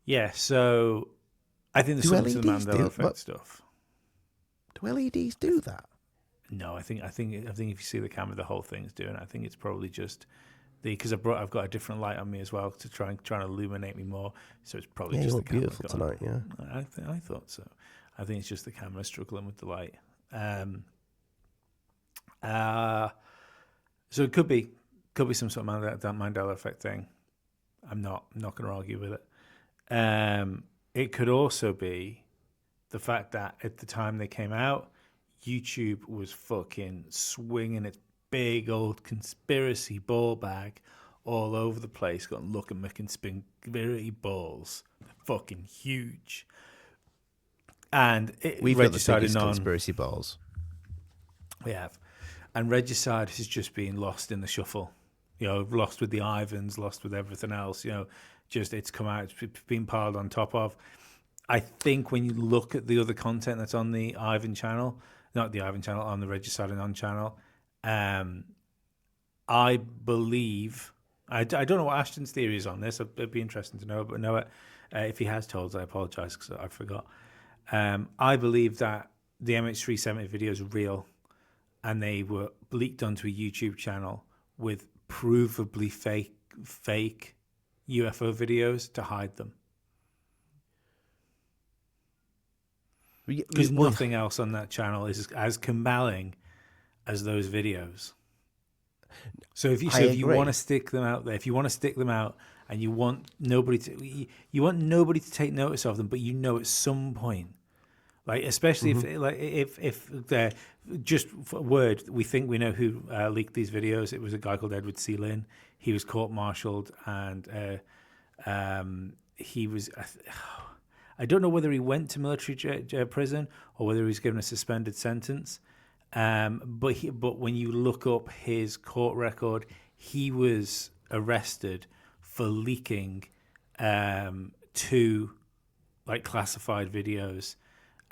Yeah, so I think there's something to the Mandela effect stuff. Do LEDs do that? No, I think if you see the camera, the whole thing's doing it. I think it's probably just because I've got a different light on me as well to try and illuminate me more. So it's probably just the camera. Beautiful tonight, yeah. I thought so. I think it's just the camera struggling with the light. So it could be some sort of that Mandela effect thing. I'm not going to argue with it. It could also be the fact that at the time they came out, YouTube was fucking swinging its big old conspiracy ball bag all over the place. Got look at my conspiracy balls. They're fucking huge. And we've got the biggest conspiracy balls. We have. And Regicide has just been lost in the shuffle. Lost with the Ivans, lost with everything else. Just it's come out, it's been piled on top of. I think when you look at the other content that's on the Ivan channel, not the Ivan channel, on the Regicide and On channel, I believe, I don't know what Ashton's theory is on this. It'd be interesting to know, but If he has told us, I apologize because I forgot. I believe that the MH370 videos are real, and they were leaked onto a YouTube channel with provably fake UFO videos to hide them. Because nothing else on that channel is as compelling as those videos. So if you want to stick them out there, if you want to stick them out, and you want nobody to take notice of them, but you know at some point, like especially if they're just for a word, we think we know who leaked these videos. It was a guy called Edward C. Lin. He was court-martialed, and he was. I don't know whether he went to military prison or whether he was given a suspended sentence. But when you look up his court record, he was arrested for leaking 2 like classified videos,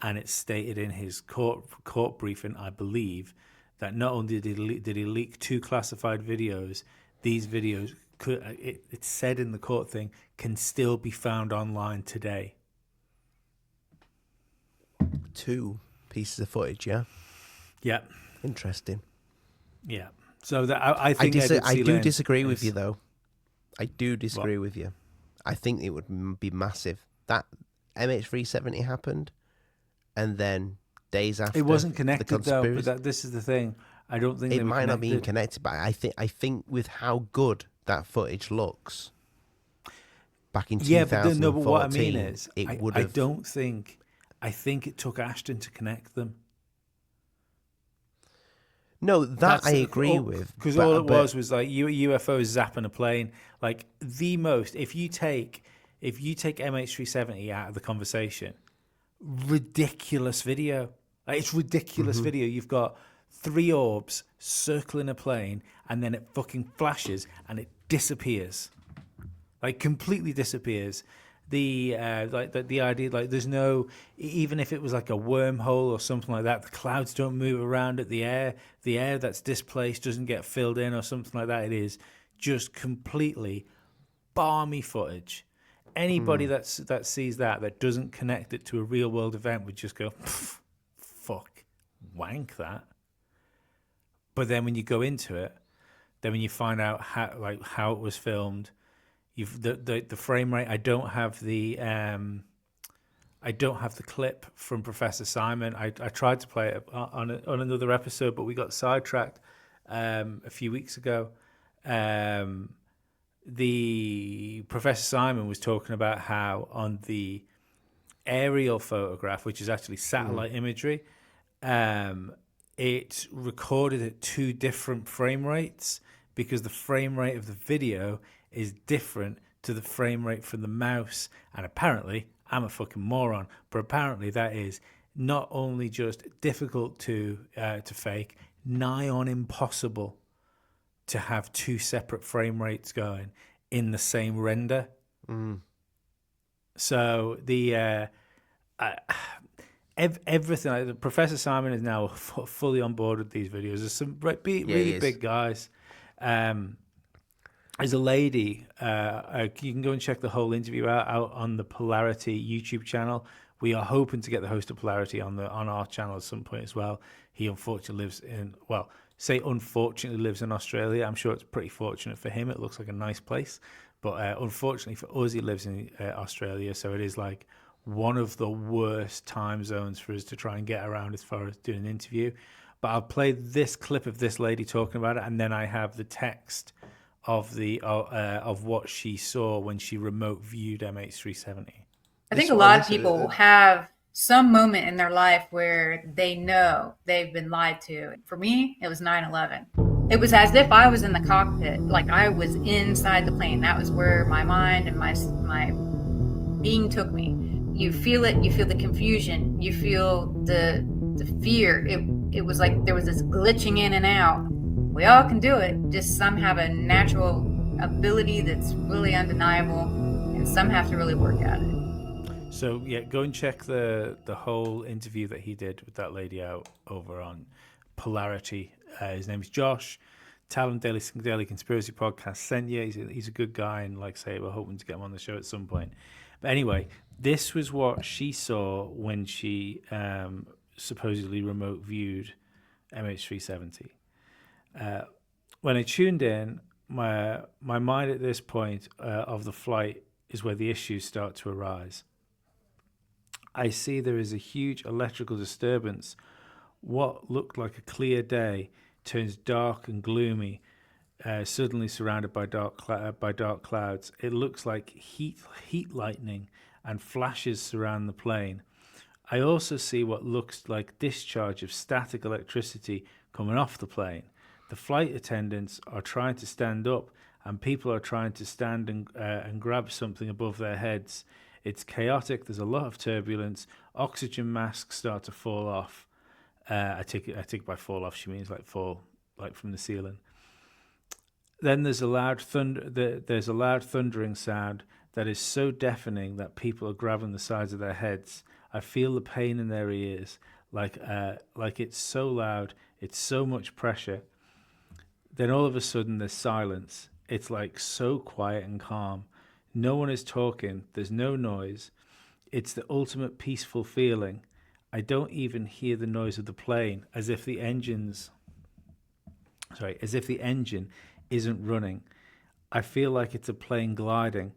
and it's stated in his court briefing, I believe, that not only did he leak 2 classified videos, these videos it's said in the court thing can still be found online today. 2 pieces of footage, yeah. Yeah. Interesting. Yeah. So that I think I do disagree with you, though. I do disagree with you. I think it would be massive. That MH370 happened, and then days after, it wasn't connected though. But this is the thing. I don't think it they were might not be connected. connected. But I think with how good that footage looks, back in 2014, but what I mean is, it would I have. don't think. I think it took Ashton to connect them. No, that I agree with. Because all it was like UFOs zapping a plane. Like the most, if you take MH370 out of the conversation, ridiculous video. Like it's ridiculous video. You've got 3 orbs circling a plane, and then it fucking flashes and it disappears, like completely disappears. The idea, like there's no, even if it was like a wormhole or something like that, the clouds don't move around it, the air that's displaced doesn't get filled in or something like that. It is just completely balmy footage. Anybody that sees that doesn't connect it to a real world event would just go, fuck, wank that. But then when you go into it, then when you find out how it was filmed, the frame rate. I don't have the clip from Professor Simon. I tried to play it on another episode, but we got sidetracked a few weeks ago. The Professor Simon was talking about how on the aerial photograph, which is actually satellite imagery, it recorded at 2 different frame rates because the frame rate of the video is different to the frame rate from the mouse. And apparently, I'm a fucking moron, but apparently that is not only just difficult to fake, nigh on impossible to have 2 separate frame rates going in the same render. So the everything, like, Professor Simon is now fully on board with these videos. There's some really big guys. There's a lady, you can go and check the whole interview out on the Polarity YouTube channel. We are hoping to get the host of Polarity on our channel at some point as well. He unfortunately lives in Australia. I'm sure it's pretty fortunate for him. It looks like a nice place. But unfortunately for us, he lives in Australia. So it is like one of the worst time zones for us to try and get around as far as doing an interview. But I'll play this clip of this lady talking about it, and then I have the text of what she saw when she remote viewed MH370. I think a lot of people have some moment in their life where they know they've been lied to. For me, it was 9/11. It was as if I was in the cockpit, like I was inside the plane. That was where my mind and my being took me. You feel it. You feel the confusion. You feel the fear. It was like there was this glitching in and out. We all can do it. Just some have a natural ability that's really undeniable, and some have to really work at it. So yeah, go and check the whole interview that he did with that lady out over on Polarity. His name is Josh. Talent Daily Conspiracy Podcast sent you. He's a good guy, and like I say, we're hoping to get him on the show at some point. But anyway, this was what she saw when she supposedly remote viewed MH370. When I tuned in, my mind at this point of the flight is where the issues start to arise. I see there is a huge electrical disturbance. What looked like a clear day turns dark and gloomy, suddenly surrounded by dark clouds. It looks like heat lightning and flashes surround the plane. I also see what looks like discharge of static electricity coming off the plane. The flight attendants are trying to stand up, and people are trying to stand and grab something above their heads. It's chaotic. There's a lot of turbulence. Oxygen masks start to fall off. I take by fall off she means like fall, like from the ceiling. Then there's a loud thundering sound that is so deafening that people are grabbing the sides of their heads. I feel the pain in their ears, like it's so loud, it's so much pressure. Then all of a sudden there's silence. It's like so quiet and calm. No one is talking. There's no noise. It's the ultimate peaceful feeling. I don't even hear the noise of the plane, as if the engine isn't running. I feel like it's a plane gliding.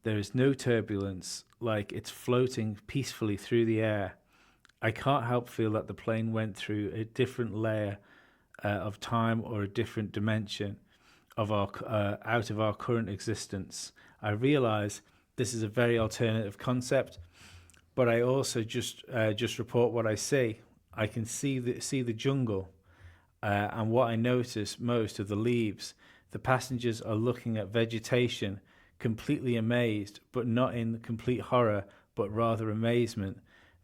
There is no turbulence, like it's floating peacefully through the air. I can't help feel that the plane went through a different layer of time or a different dimension of our out of our current existence. I realize this is a very alternative concept, but I also just report what I see. I can see the jungle, and what I notice most are the leaves. The passengers are looking at vegetation, completely amazed, but not in complete horror, but rather amazement.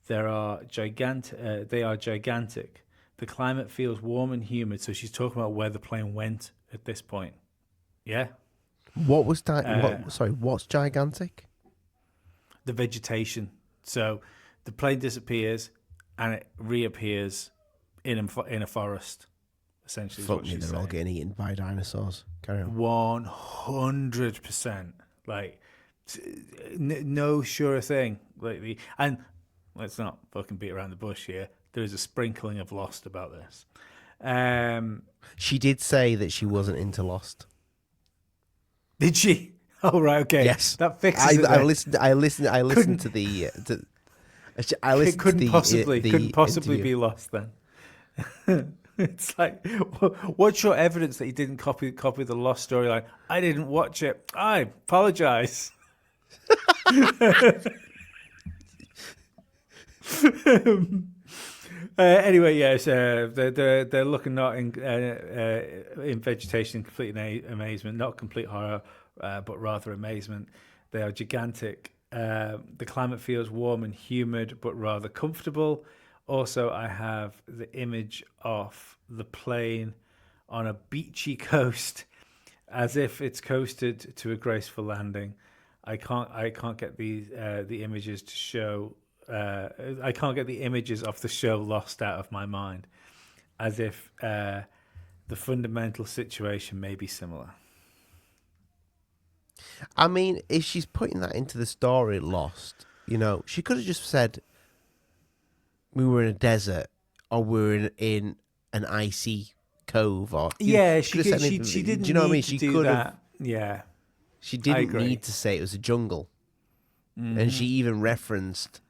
They are gigantic. The climate feels warm and humid. So she's talking about where the plane went at this point. Yeah. What was that? What's gigantic? The vegetation. So the plane disappears and it reappears in a forest. Essentially, fuck me, they're all getting eaten by dinosaurs. Carry on. 100%. Like, no sure thing. And let's not fucking beat around the bush here. There is a sprinkling of Lost about this. She did say that she wasn't into Lost. Did she? Oh, right, okay. Yes, that fixes it. I listened to the. It couldn't possibly interview. be Lost then. It's like, what's your evidence that you didn't copy the Lost storyline? I didn't watch it. I apologize. Anyway, yes, they're looking not in vegetation, complete amazement, not complete horror, but rather amazement. They are gigantic. The climate feels warm and humid, but rather comfortable. Also, I have the image of the plane on a beachy coast, as if it's coasted to a graceful landing. I can't get the images to show. I can't get the images of the show Lost out of my mind, as if the fundamental situation may be similar. I mean, if she's putting that into the story Lost, she could have just said we were in a desert or we were in an icy cove, or she didn't. Do you know what I mean? She could have. Yeah, she didn't need to say it was a jungle, and she even referenced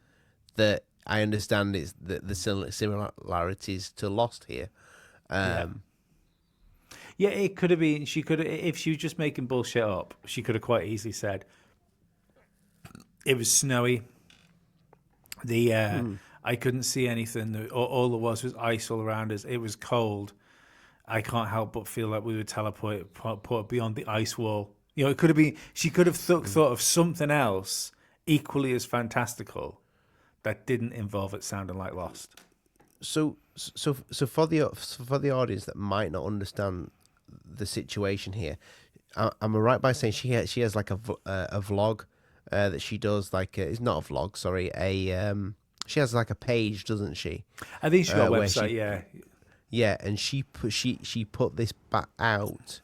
that. I understand it's the similarities to Lost here. Yeah, it could have been. She could have, if she was just making bullshit up, she could have quite easily said it was snowy. I couldn't see anything. All there was ice all around us. It was cold. I can't help but feel like we were teleported beyond the ice wall. It could have been. She could have thought of something else equally as fantastical that didn't involve it sounding like Lost. So for the audience that might not understand the situation here, am I right by saying she has like a vlog that she does, like it's not a vlog, sorry, she has like a page, doesn't she? I think she's got a website, yeah, and she put this back out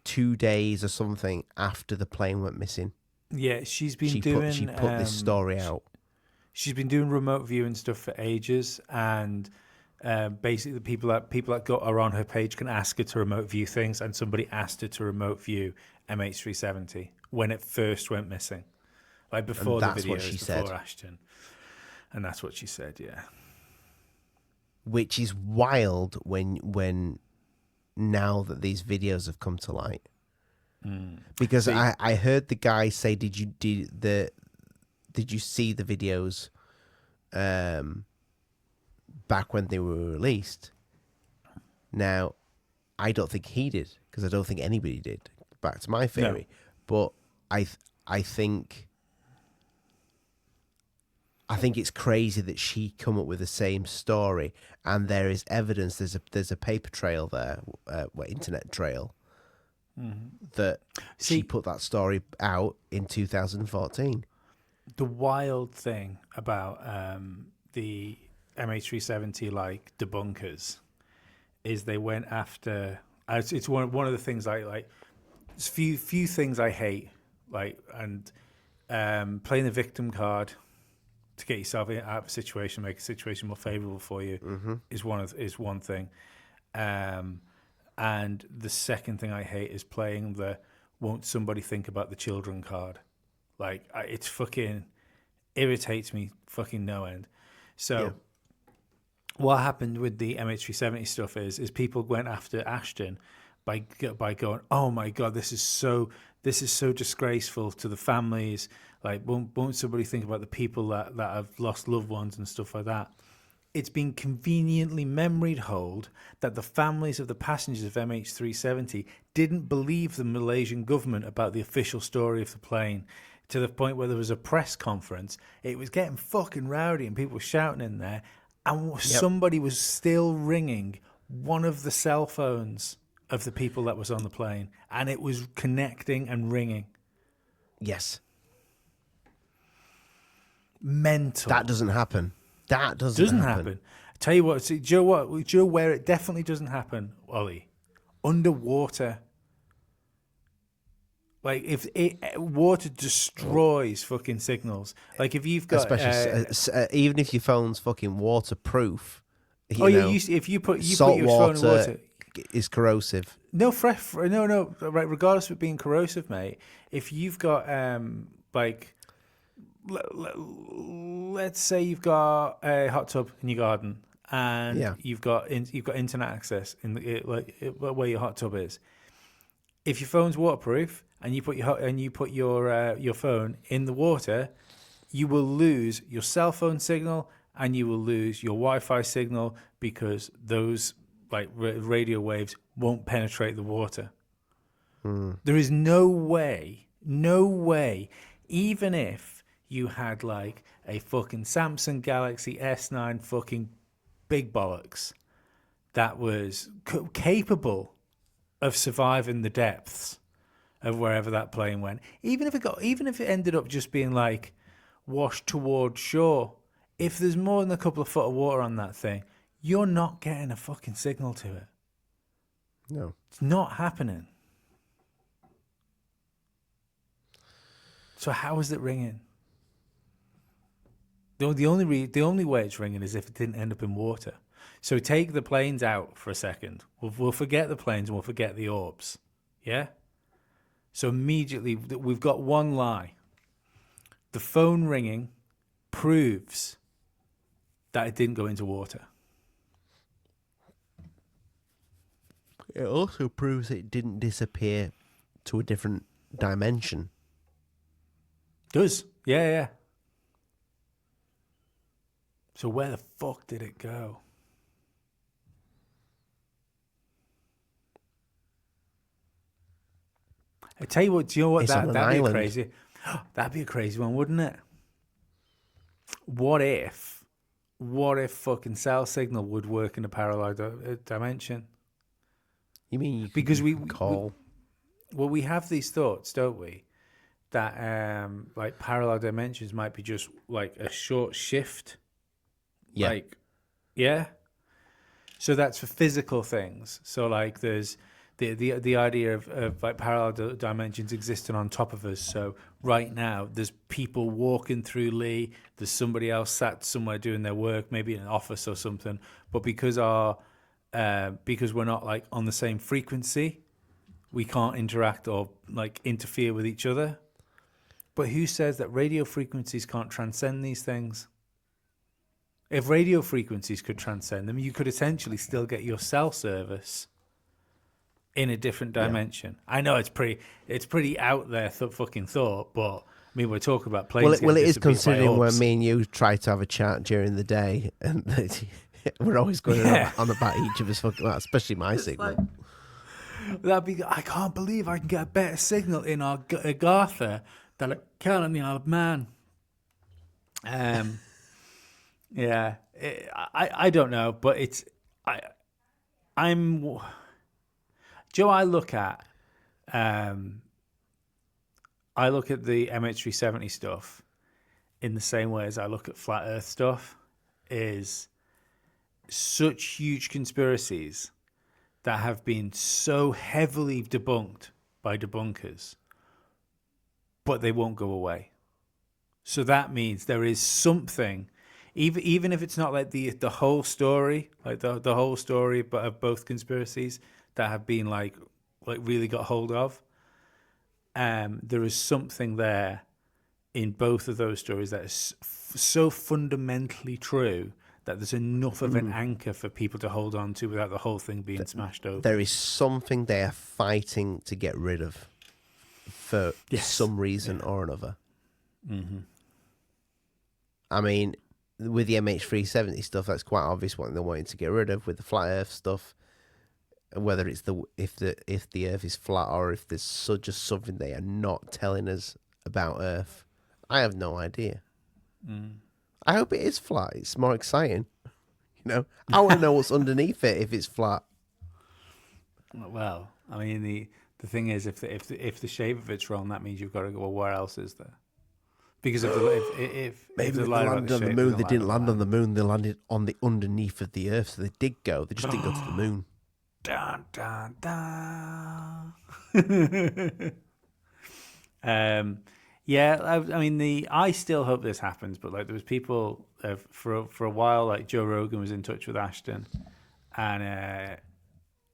2 days or something after the plane went missing. Yeah, she's been doing. She put this story out. She's been doing remote viewing stuff for ages, and basically the people that are on her page can ask her to remote view things, and somebody asked her to remote view MH370 when it first went missing, like before the videos, before Ashton, and that's what she said. Yeah, which is wild when now that these videos have come to light. Because I heard the guy say, did you see the videos back when they were released? Now, I don't think he did, because I don't think anybody did. Back to my theory. No. But I think it's crazy that she come up with the same story, and there is evidence. There's a paper trail there, internet trail, that she put that story out in 2014. The wild thing about the MH370 like debunkers is they went after. It's one of the things I like. There's few things I hate, like, and playing the victim card to get yourself out of a situation, make a situation more favorable for you, is one thing. And the second thing I hate is playing the "won't somebody think about the children" card. Like, it's fucking irritates me fucking no end. So what happened with the MH370 stuff is people went after Ashton by going, oh my God, this is so disgraceful to the families. Like, won't somebody think about the people that have lost loved ones and stuff like that? It's been conveniently memory hold that the families of the passengers of MH370 didn't believe the Malaysian government about the official story of the plane, to the point where there was a press conference. It was getting fucking rowdy and people were shouting in there, and somebody was still ringing one of the cell phones of the people that was on the plane, and it was connecting and ringing. Yes. Mental. That doesn't happen. That doesn't happen. I tell you what, see, Joe, where it definitely doesn't happen, Ollie? Underwater. Like, if water destroys fucking signals. Like, if you've got, especially even if your phone's fucking waterproof. If you put your phone in water, is corrosive. No, no. Right, regardless of it being corrosive, mate. If you've got like, let's say you've got a hot tub in your garden, and you've got internet access in where your hot tub is. If your phone's waterproof and you put your phone in the water, you will lose your cell phone signal and you will lose your Wi-Fi signal, because those like radio waves won't penetrate the water. There is no way, even if you had like a fucking Samsung Galaxy S9 fucking big bollocks that was capable of surviving the depths of wherever that plane went, even if it ended up just being like washed towards shore, if there's more than a couple of foot of water on that thing, you're not getting a fucking signal to it. No, it's not happening. So how is it ringing? The only way it's ringing is if it didn't end up in water. So take the planes out for a second. We'll forget the planes and we'll forget the orbs. Yeah? So immediately we've got one lie. The phone ringing proves that it didn't go into water. It also proves it didn't disappear to a different dimension. Does. Yeah. So where the fuck did it go? I tell you what, do you know what? That'd be crazy. That'd be a crazy one, wouldn't it? What if fucking cell signal would work in a parallel dimension? You mean because we call? We have these thoughts, don't we? That like parallel dimensions might be just like a short shift. Yeah. Like, yeah. So that's for physical things. So like there's the idea of like parallel dimensions existing on top of us. So right now, there's people walking through Lee. There's somebody else sat somewhere doing their work, maybe in an office or something. But because we're not like on the same frequency, we can't interact or like interfere with each other. But who says that radio frequencies can't transcend these things? If radio frequencies could transcend them, you could essentially still get your cell service in a different dimension. Yeah. I know it's pretty out there fucking thought, but I mean, we're talking about planes. Well, it is considering when me and you try to have a chat during the day, and we're always going on about each of us fucking, well, especially my signal. I can't believe I can get a better signal in our Agartha than I can on the Isle of Man. Yeah, I don't know, but I'm Joe. I look at the MH370 stuff in the same way as I look at flat Earth stuff. Is such huge conspiracies that have been so heavily debunked by debunkers, but they won't go away. So that means there is something. Even if it's not like the whole story, like the whole story, but of both conspiracies that have been like really got hold of, there is something there in both of those stories that is so fundamentally true that there's enough of an anchor for people to hold on to without the whole thing being smashed over. There is something they are fighting to get rid of for some reason or another. Mm-hmm. I mean, with the MH370 stuff, that's quite obvious what they're wanting to get rid of. With the flat Earth stuff, whether it's if the Earth is flat or if there's just something they are not telling us about Earth, I have no idea. I hope it is flat. It's more exciting. I want to know what's underneath it if it's flat. Well, I mean, the thing is, if the shape of it's wrong, that means you've got to go. Well, where else is there? Because if maybe they landed on the moon, they didn't land on the moon. They landed on the underneath of the Earth, so they did go. They just didn't go to the moon. Dun, dun, dun. Yeah, I mean, I still hope this happens, but like there was people for a while, like Joe Rogan was in touch with Ashton, and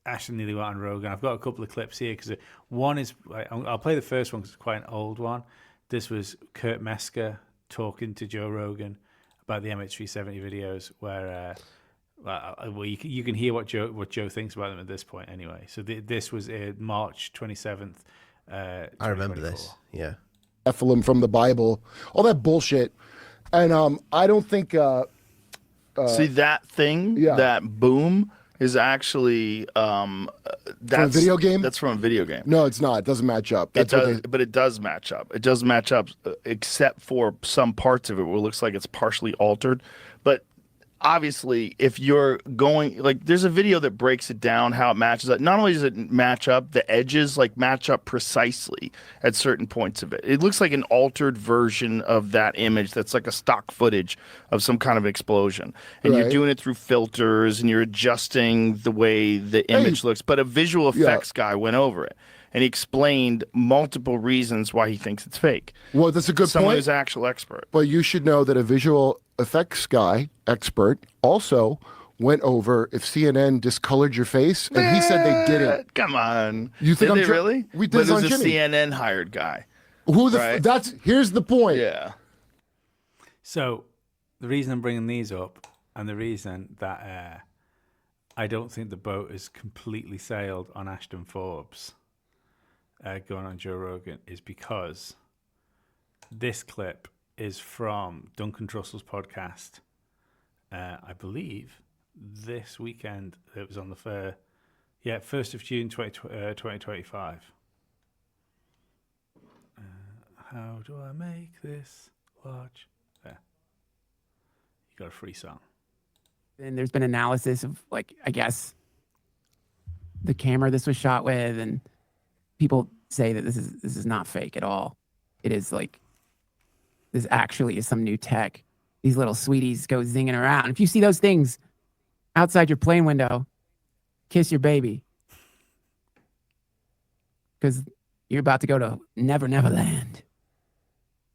Ashton nearly went on Rogan. I've got a couple of clips here because one is I'll play the first one because it's quite an old one. This was Kurt Metzger talking to Joe Rogan about the MH370 videos, where you can hear what Joe thinks about them at this point anyway. So this was March 27th. I remember this. Yeah. Nephilim from the Bible, all that bullshit, and I don't think. See that thing, that boom is actually from a video game. That's from a video game. No, it's not. It doesn't match up. But it does match up. It does match up, except for some parts of it where it looks like it's partially altered. But obviously, if you're going, like, there's a video that breaks it down how it matches up. Not only does it match up, the edges like match up precisely at certain points of it. It looks like an altered version of that image that's like a stock footage of some kind of explosion. And you're doing it through filters and you're adjusting the way the image looks. But a visual effects guy went over it. And he explained multiple reasons why he thinks it's fake. Well, that's a good point. Someone who's an actual expert. But you should know that a visual effects guy, expert, also went over if CNN discolored your face, and he said they didn't. Come on. You think did they really? We did but this on it was a Jimmy. CNN hired guy. Who the here's the point. Yeah. So the reason I'm bringing these up, and the reason that I don't think the boat is completely sailed on Ashton Forbes going on Joe Rogan, is because this clip is from Duncan Trussell's podcast. I believe this weekend. It was on the 1st of June 2025. How do I make this large? There. You got a free song. And there's been analysis of, like, I guess, the camera this was shot with, and people say that this is not fake at all. It is like, this actually is some new tech. These little sweeties go zinging around. If you see those things outside your plane window, kiss your baby. because you're about to go to Never Never Land.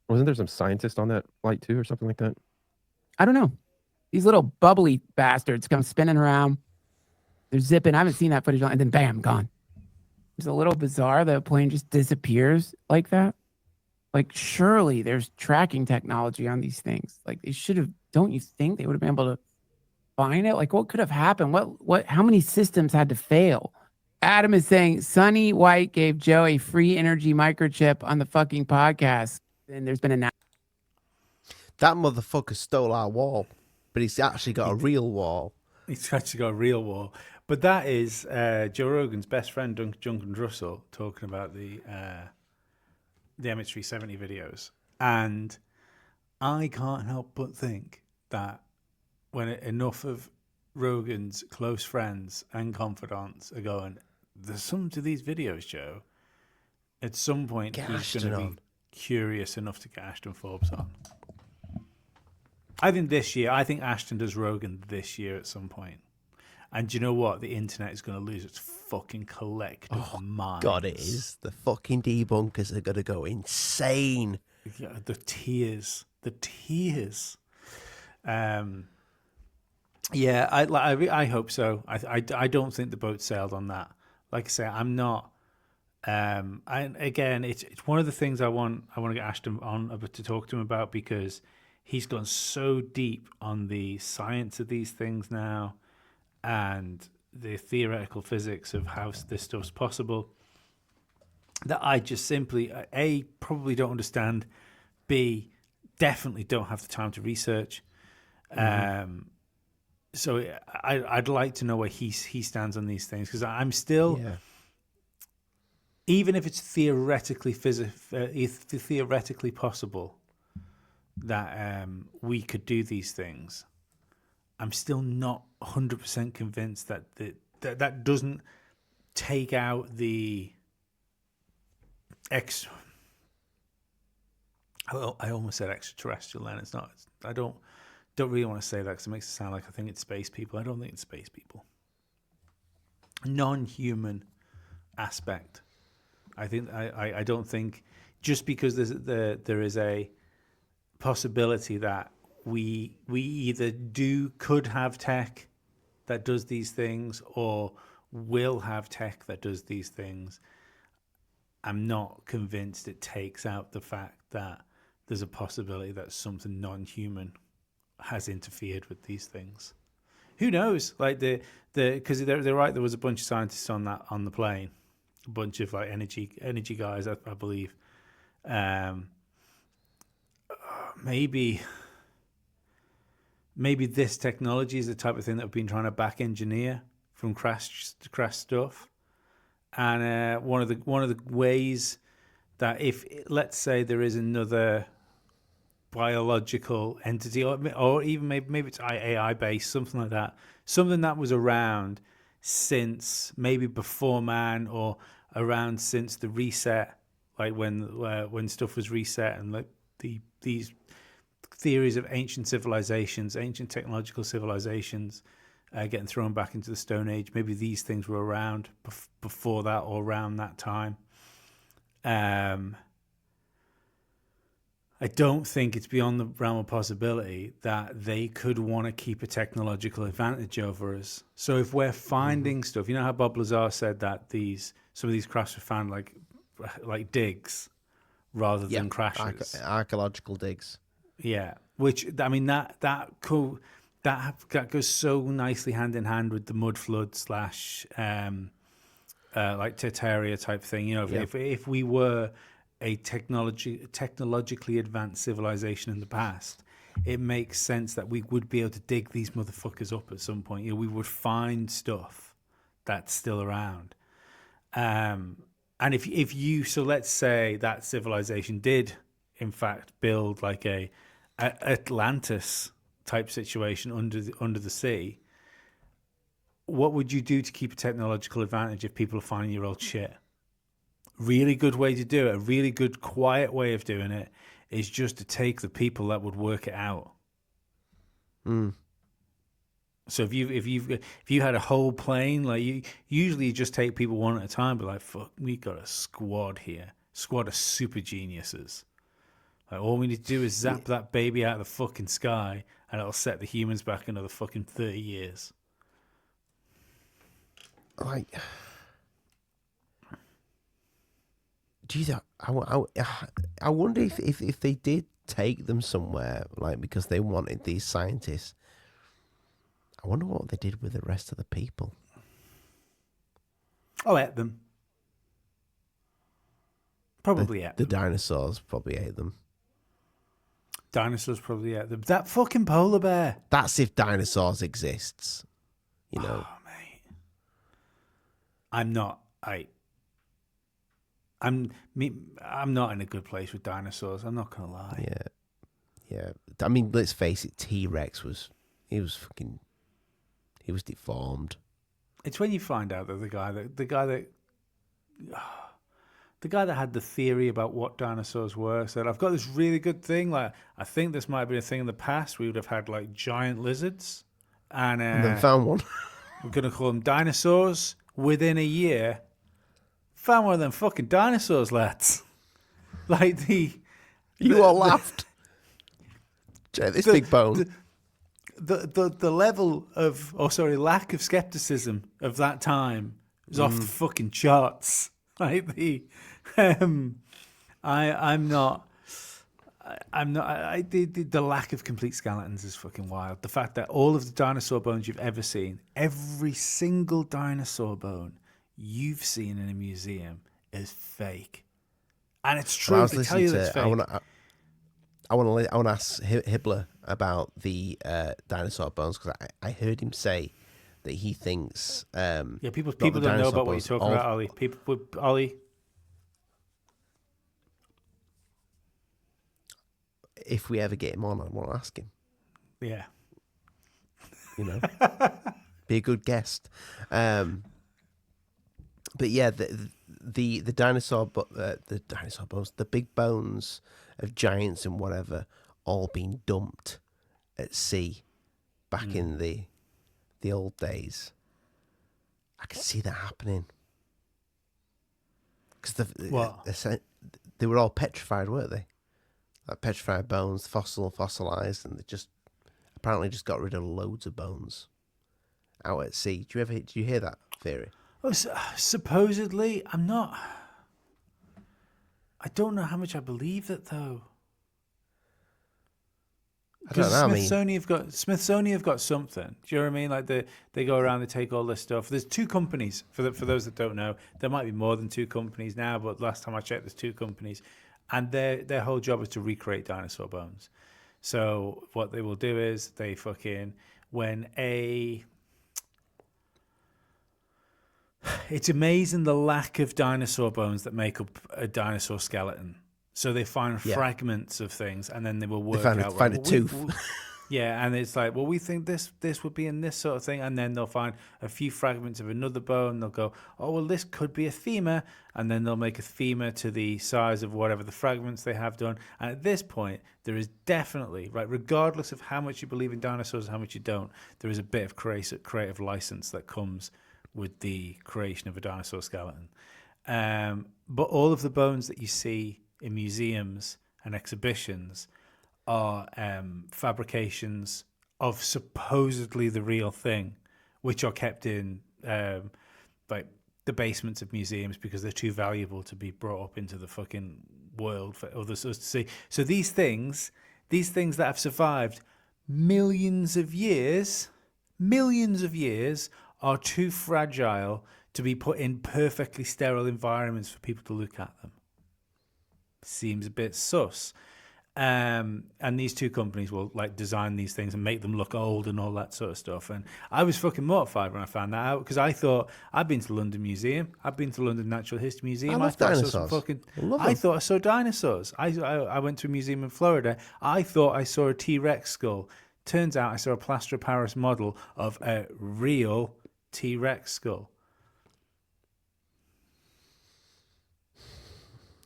Wasn't there some scientist on that flight too, or something like that? I don't know. These little bubbly bastards come spinning around. They're zipping. I haven't seen that footage, and then bam, gone. It's a little bizarre that a plane just disappears like that. Like, surely there's tracking technology on these things. Like, they should have. Don't you think they would have been able to find it? Like, what could have happened? How many systems had to fail? Adam is saying Sonny White gave Joe a free energy microchip on the fucking podcast. And there's been a that motherfucker stole our wall, but he's actually got a real wall. He's actually got a real wall. But that is Joe Rogan's best friend, Duncan Russell, talking about the MH370 videos. And I can't help but think that when enough of Rogan's close friends and confidants are going, there's something to these videos, Joe, at some point he's going to be curious enough to get Ashton Forbes on. I think Ashton does Rogan this year at some point. And do you know what? The internet is going to lose its fucking collective minds. God, it is. The fucking debunkers are going to go insane. Yeah, the tears. Yeah, I hope so. I don't think the boat sailed on that. Like I say, I'm not. It's one of the things I want to get Ashton on to talk to him about, because he's gone so deep on the science of these things now and the theoretical physics of how this stuff's possible that I just simply A, probably don't understand, B, definitely don't have the time to research. So I'd like to know where he stands on these things, because I'm still, even if it's theoretically possible that we could do these things, I'm still not 100% convinced that that doesn't take out the I almost said extraterrestrial, and it's not. I don't really want to say that because it makes it sound like I think it's space people. I don't think it's space people. Non-human aspect. I don't think just because there is a possibility that we either could have tech that does these things or will have tech that does these things. I'm not convinced it takes out the fact that there's a possibility that something non-human has interfered with these things. Who knows? Like because they're right. There was a bunch of scientists on the plane, a bunch of like energy guys, I believe. Maybe this technology is the type of thing that we've been trying to back engineer from crash stuff. And one of the ways that if let's say there is another biological entity, or even maybe it's AI based, something like that, something that was around since maybe before man, or around since the reset, like when stuff was reset, and like these theories of ancient civilizations, ancient technological civilizations, getting thrown back into the Stone Age. Maybe these things were around before that or around that time. I don't think it's beyond the realm of possibility that they could want to keep a technological advantage over us. So if we're finding stuff, you know how Bob Lazar said that some of these crafts were found like digs rather than crashes, archaeological digs. Yeah, which I mean that goes so nicely hand in hand with the mud flood / like Tartaria type thing. You know, if we were a technologically advanced civilization in the past, it makes sense that we would be able to dig these motherfuckers up at some point. You know, we would find stuff that's still around. And so let's say that civilization did in fact build like a Atlantis type situation under the sea. What would you do to keep a technological advantage if people are finding your old shit? Really good way to do it, a really good quiet way of doing it, is just to take the people that would work it out. So if you had a whole plane, like you usually just take people one at a time, but like fuck, we got a squad here, squad of super geniuses. Like all we need to do is zap that baby out of the fucking sky, and it'll set the humans back another fucking 30 years. Like, I wonder if they did take them somewhere, like because they wanted these scientists. I wonder what they did with the rest of the people. Oh, ate them. Probably ate them. The dinosaurs probably ate them. Dinosaurs probably ate them. That fucking polar bear. That's if dinosaurs exists. You know. Oh, mate. I'm not in a good place with dinosaurs. I'm not gonna lie. Yeah. I mean, let's face it. T-Rex was deformed. It's when you find out that the guy that had the theory about what dinosaurs were said, "I've got this really good thing. Like, I think this might have been a thing in the past. We would have had like giant lizards, and then found one. We're gonna call them dinosaurs. Within a year, found one of them fucking dinosaurs, lads. Like you all laughed. Check this big bone." The level of, lack of skepticism of that time is off the fucking charts. Like the lack of complete skeletons is fucking wild. The fact that all of the dinosaur bones you've ever seen, every single dinosaur bone you've seen in a museum is fake, and it's true. They tell you that it's fake. I want to ask Hibbler about the dinosaur bones, because I heard him say that he thinks people don't know about what you're talking about, Ollie. Ollie. If we ever get him on, I want to ask him. Yeah. You know, be a good guest. But yeah, the dinosaur bones, the big bones of giants and whatever, all being dumped at sea back in the old days. I can see that happening, because they were all petrified, weren't they? Like petrified bones, fossilized, and they just apparently just got rid of loads of bones out at sea. Do you hear that theory? Oh, supposedly, I don't know how much I believe that though. Because Smithsonian have got something. Do you know what I mean? Like they go around, they take all this stuff. There's two companies for those that don't know. There might be more than two companies now, but last time I checked, there's two companies, and their whole job is to recreate dinosaur bones. So what they will do is they it's amazing the lack of dinosaur bones that make up a dinosaur skeleton. So they find fragments of things, and then they will work out. Find a tooth. And it's like, well, we think this would be in this sort of thing, and then they'll find a few fragments of another bone. They'll go, oh, well, this could be a femur, and then they'll make a femur to the size of whatever the fragments they have done. And at this point, there is definitely, right, regardless of how much you believe in dinosaurs and how much you don't, there is a bit of creative license that comes with the creation of a dinosaur skeleton. But all of the bones that you see in museums and exhibitions are fabrications of supposedly the real thing, which are kept in like the basements of museums because they're too valuable to be brought up into the fucking world for others to see. So these things that have survived millions of years are too fragile to be put in perfectly sterile environments for people to look at them. Seems a bit sus. And these two companies will like design these things and make them look old and all that sort of stuff. And I was fucking mortified when I found that out, because I thought, I've been to London Museum, I've been to London Natural History Museum. I thought I saw I saw dinosaurs. I went to a museum in Florida. I thought I saw a T-Rex skull. Turns out I saw a plaster of Paris model of a real T-Rex skull.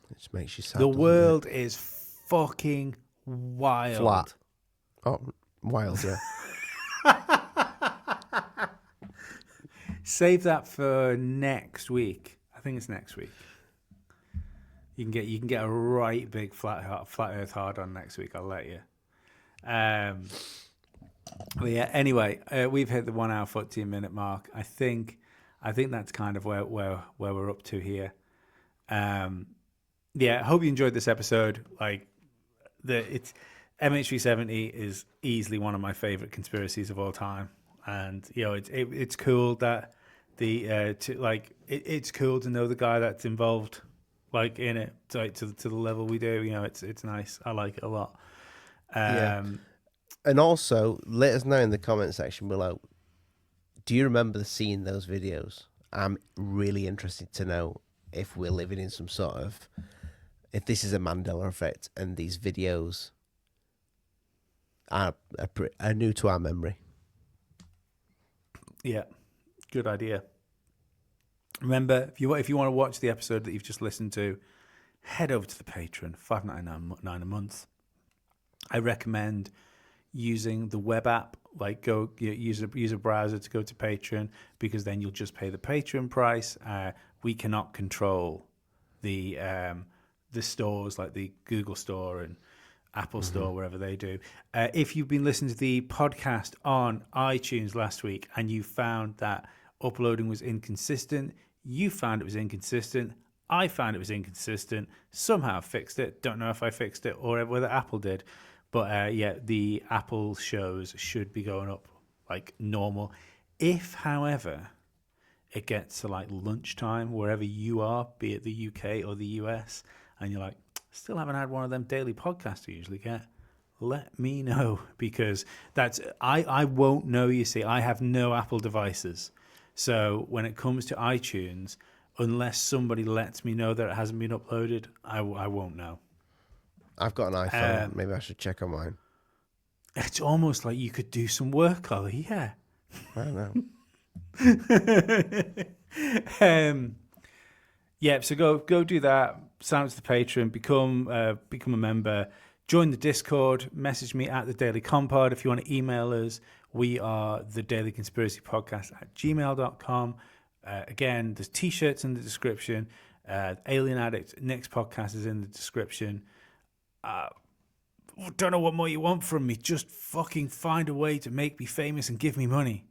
Which makes you sad. The world is fucking wild. Flat. Oh, wild, yeah. Save that for next week. I think it's next week. You can get a right big flat Earth hard on next week. I'll let you. But yeah. Anyway, we've hit the 1 hour 14 minute mark. I think that's kind of where we're up to here. Yeah. I hope you enjoyed this episode. Like it's MH370 is easily one of my favorite conspiracies of all time, and it's cool that it's cool to know the guy that's involved, like in it, to the level we do. It's nice. I like it a lot. And also, let us know in the comment section below. Do you remember seeing those videos? I'm really interested to know if we're living in some sort of, if this is a Mandela effect and these videos are new to our memory. Yeah, good idea. Remember, if you want to watch the episode that you've just listened to, head over to the Patreon, $5.99 a month. I recommend using the web app, like use a browser to go to Patreon, because then you'll just pay the Patreon price. We cannot control the stores like the Google Store and Apple Store, wherever they do. If you've been listening to the podcast on iTunes last week and you found that uploading was inconsistent, you found it was inconsistent, I found it was inconsistent, somehow fixed it. Don't know if I fixed it or whether Apple did. But the Apple shows should be going up like normal. If, however, it gets to like lunchtime, wherever you are, be it the UK or the US, and you're like, still haven't had one of them daily podcasts I usually get, let me know, because I won't know, you see. I have no Apple devices. So when it comes to iTunes, unless somebody lets me know that it hasn't been uploaded, I won't know. I've got an iPhone. Maybe I should check on mine. It's almost like you could do some work, Ollie. Yeah. I don't know. Yeah, so go do that. Sign up to the Patreon. Become a member. Join the Discord. Message me at the Daily Compod if you want to email us. We are the Daily Conspiracy Podcast at gmail.com. Again, there's t-shirts in the description. Alien Addict next podcast is in the description. Don't know what more you want from me. Just fucking find a way to make me famous and give me money.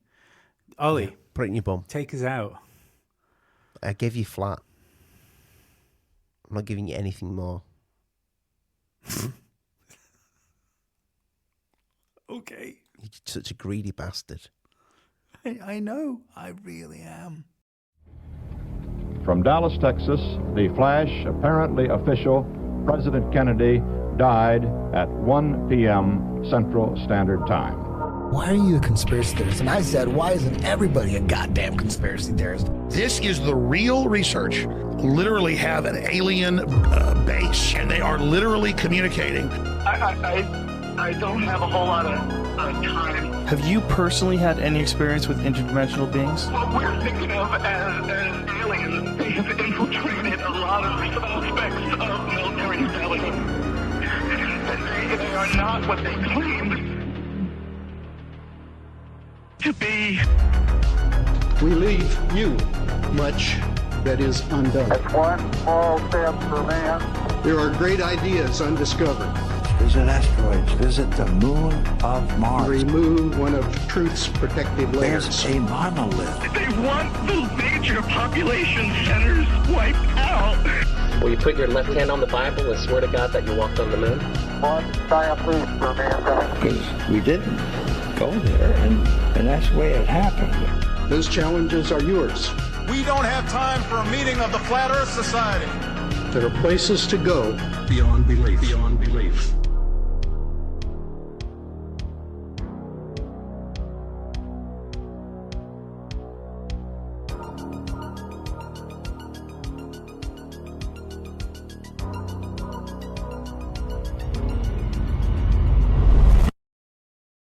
Ollie, put it in your bum. Take us out. I gave you flat. I'm not giving you anything more. Okay. You're such a greedy bastard. I know. I really am. From Dallas, Texas, the flash, apparently official, President Kennedy died at 1 p.m. Central Standard Time. Why are you a conspiracy theorist? And I said, why isn't everybody a goddamn conspiracy theorist? This is the real research. Literally have an alien base, and they are literally communicating. I don't have a whole lot of time. Have you personally had any experience with interdimensional beings? What we're thinking of as aliens, they have infiltrated a lot of aspects of military intelligence. And they are not what they claimed to be. We leave you much that is undone. That's one small step for man. There are great ideas undiscovered. Visit asteroids, visit the moon of Mars. Remove one of truth's protective layers. There's a monolith. They want the major population centers wiped out. Will you put your left hand on the Bible and swear to God that you walked on the moon? One giant leap for mankind. Because we didn't go there, and that's the way it happened. Those challenges are yours. We don't have time for a meeting of the Flat Earth Society. There are places to go beyond belief. Beyond belief.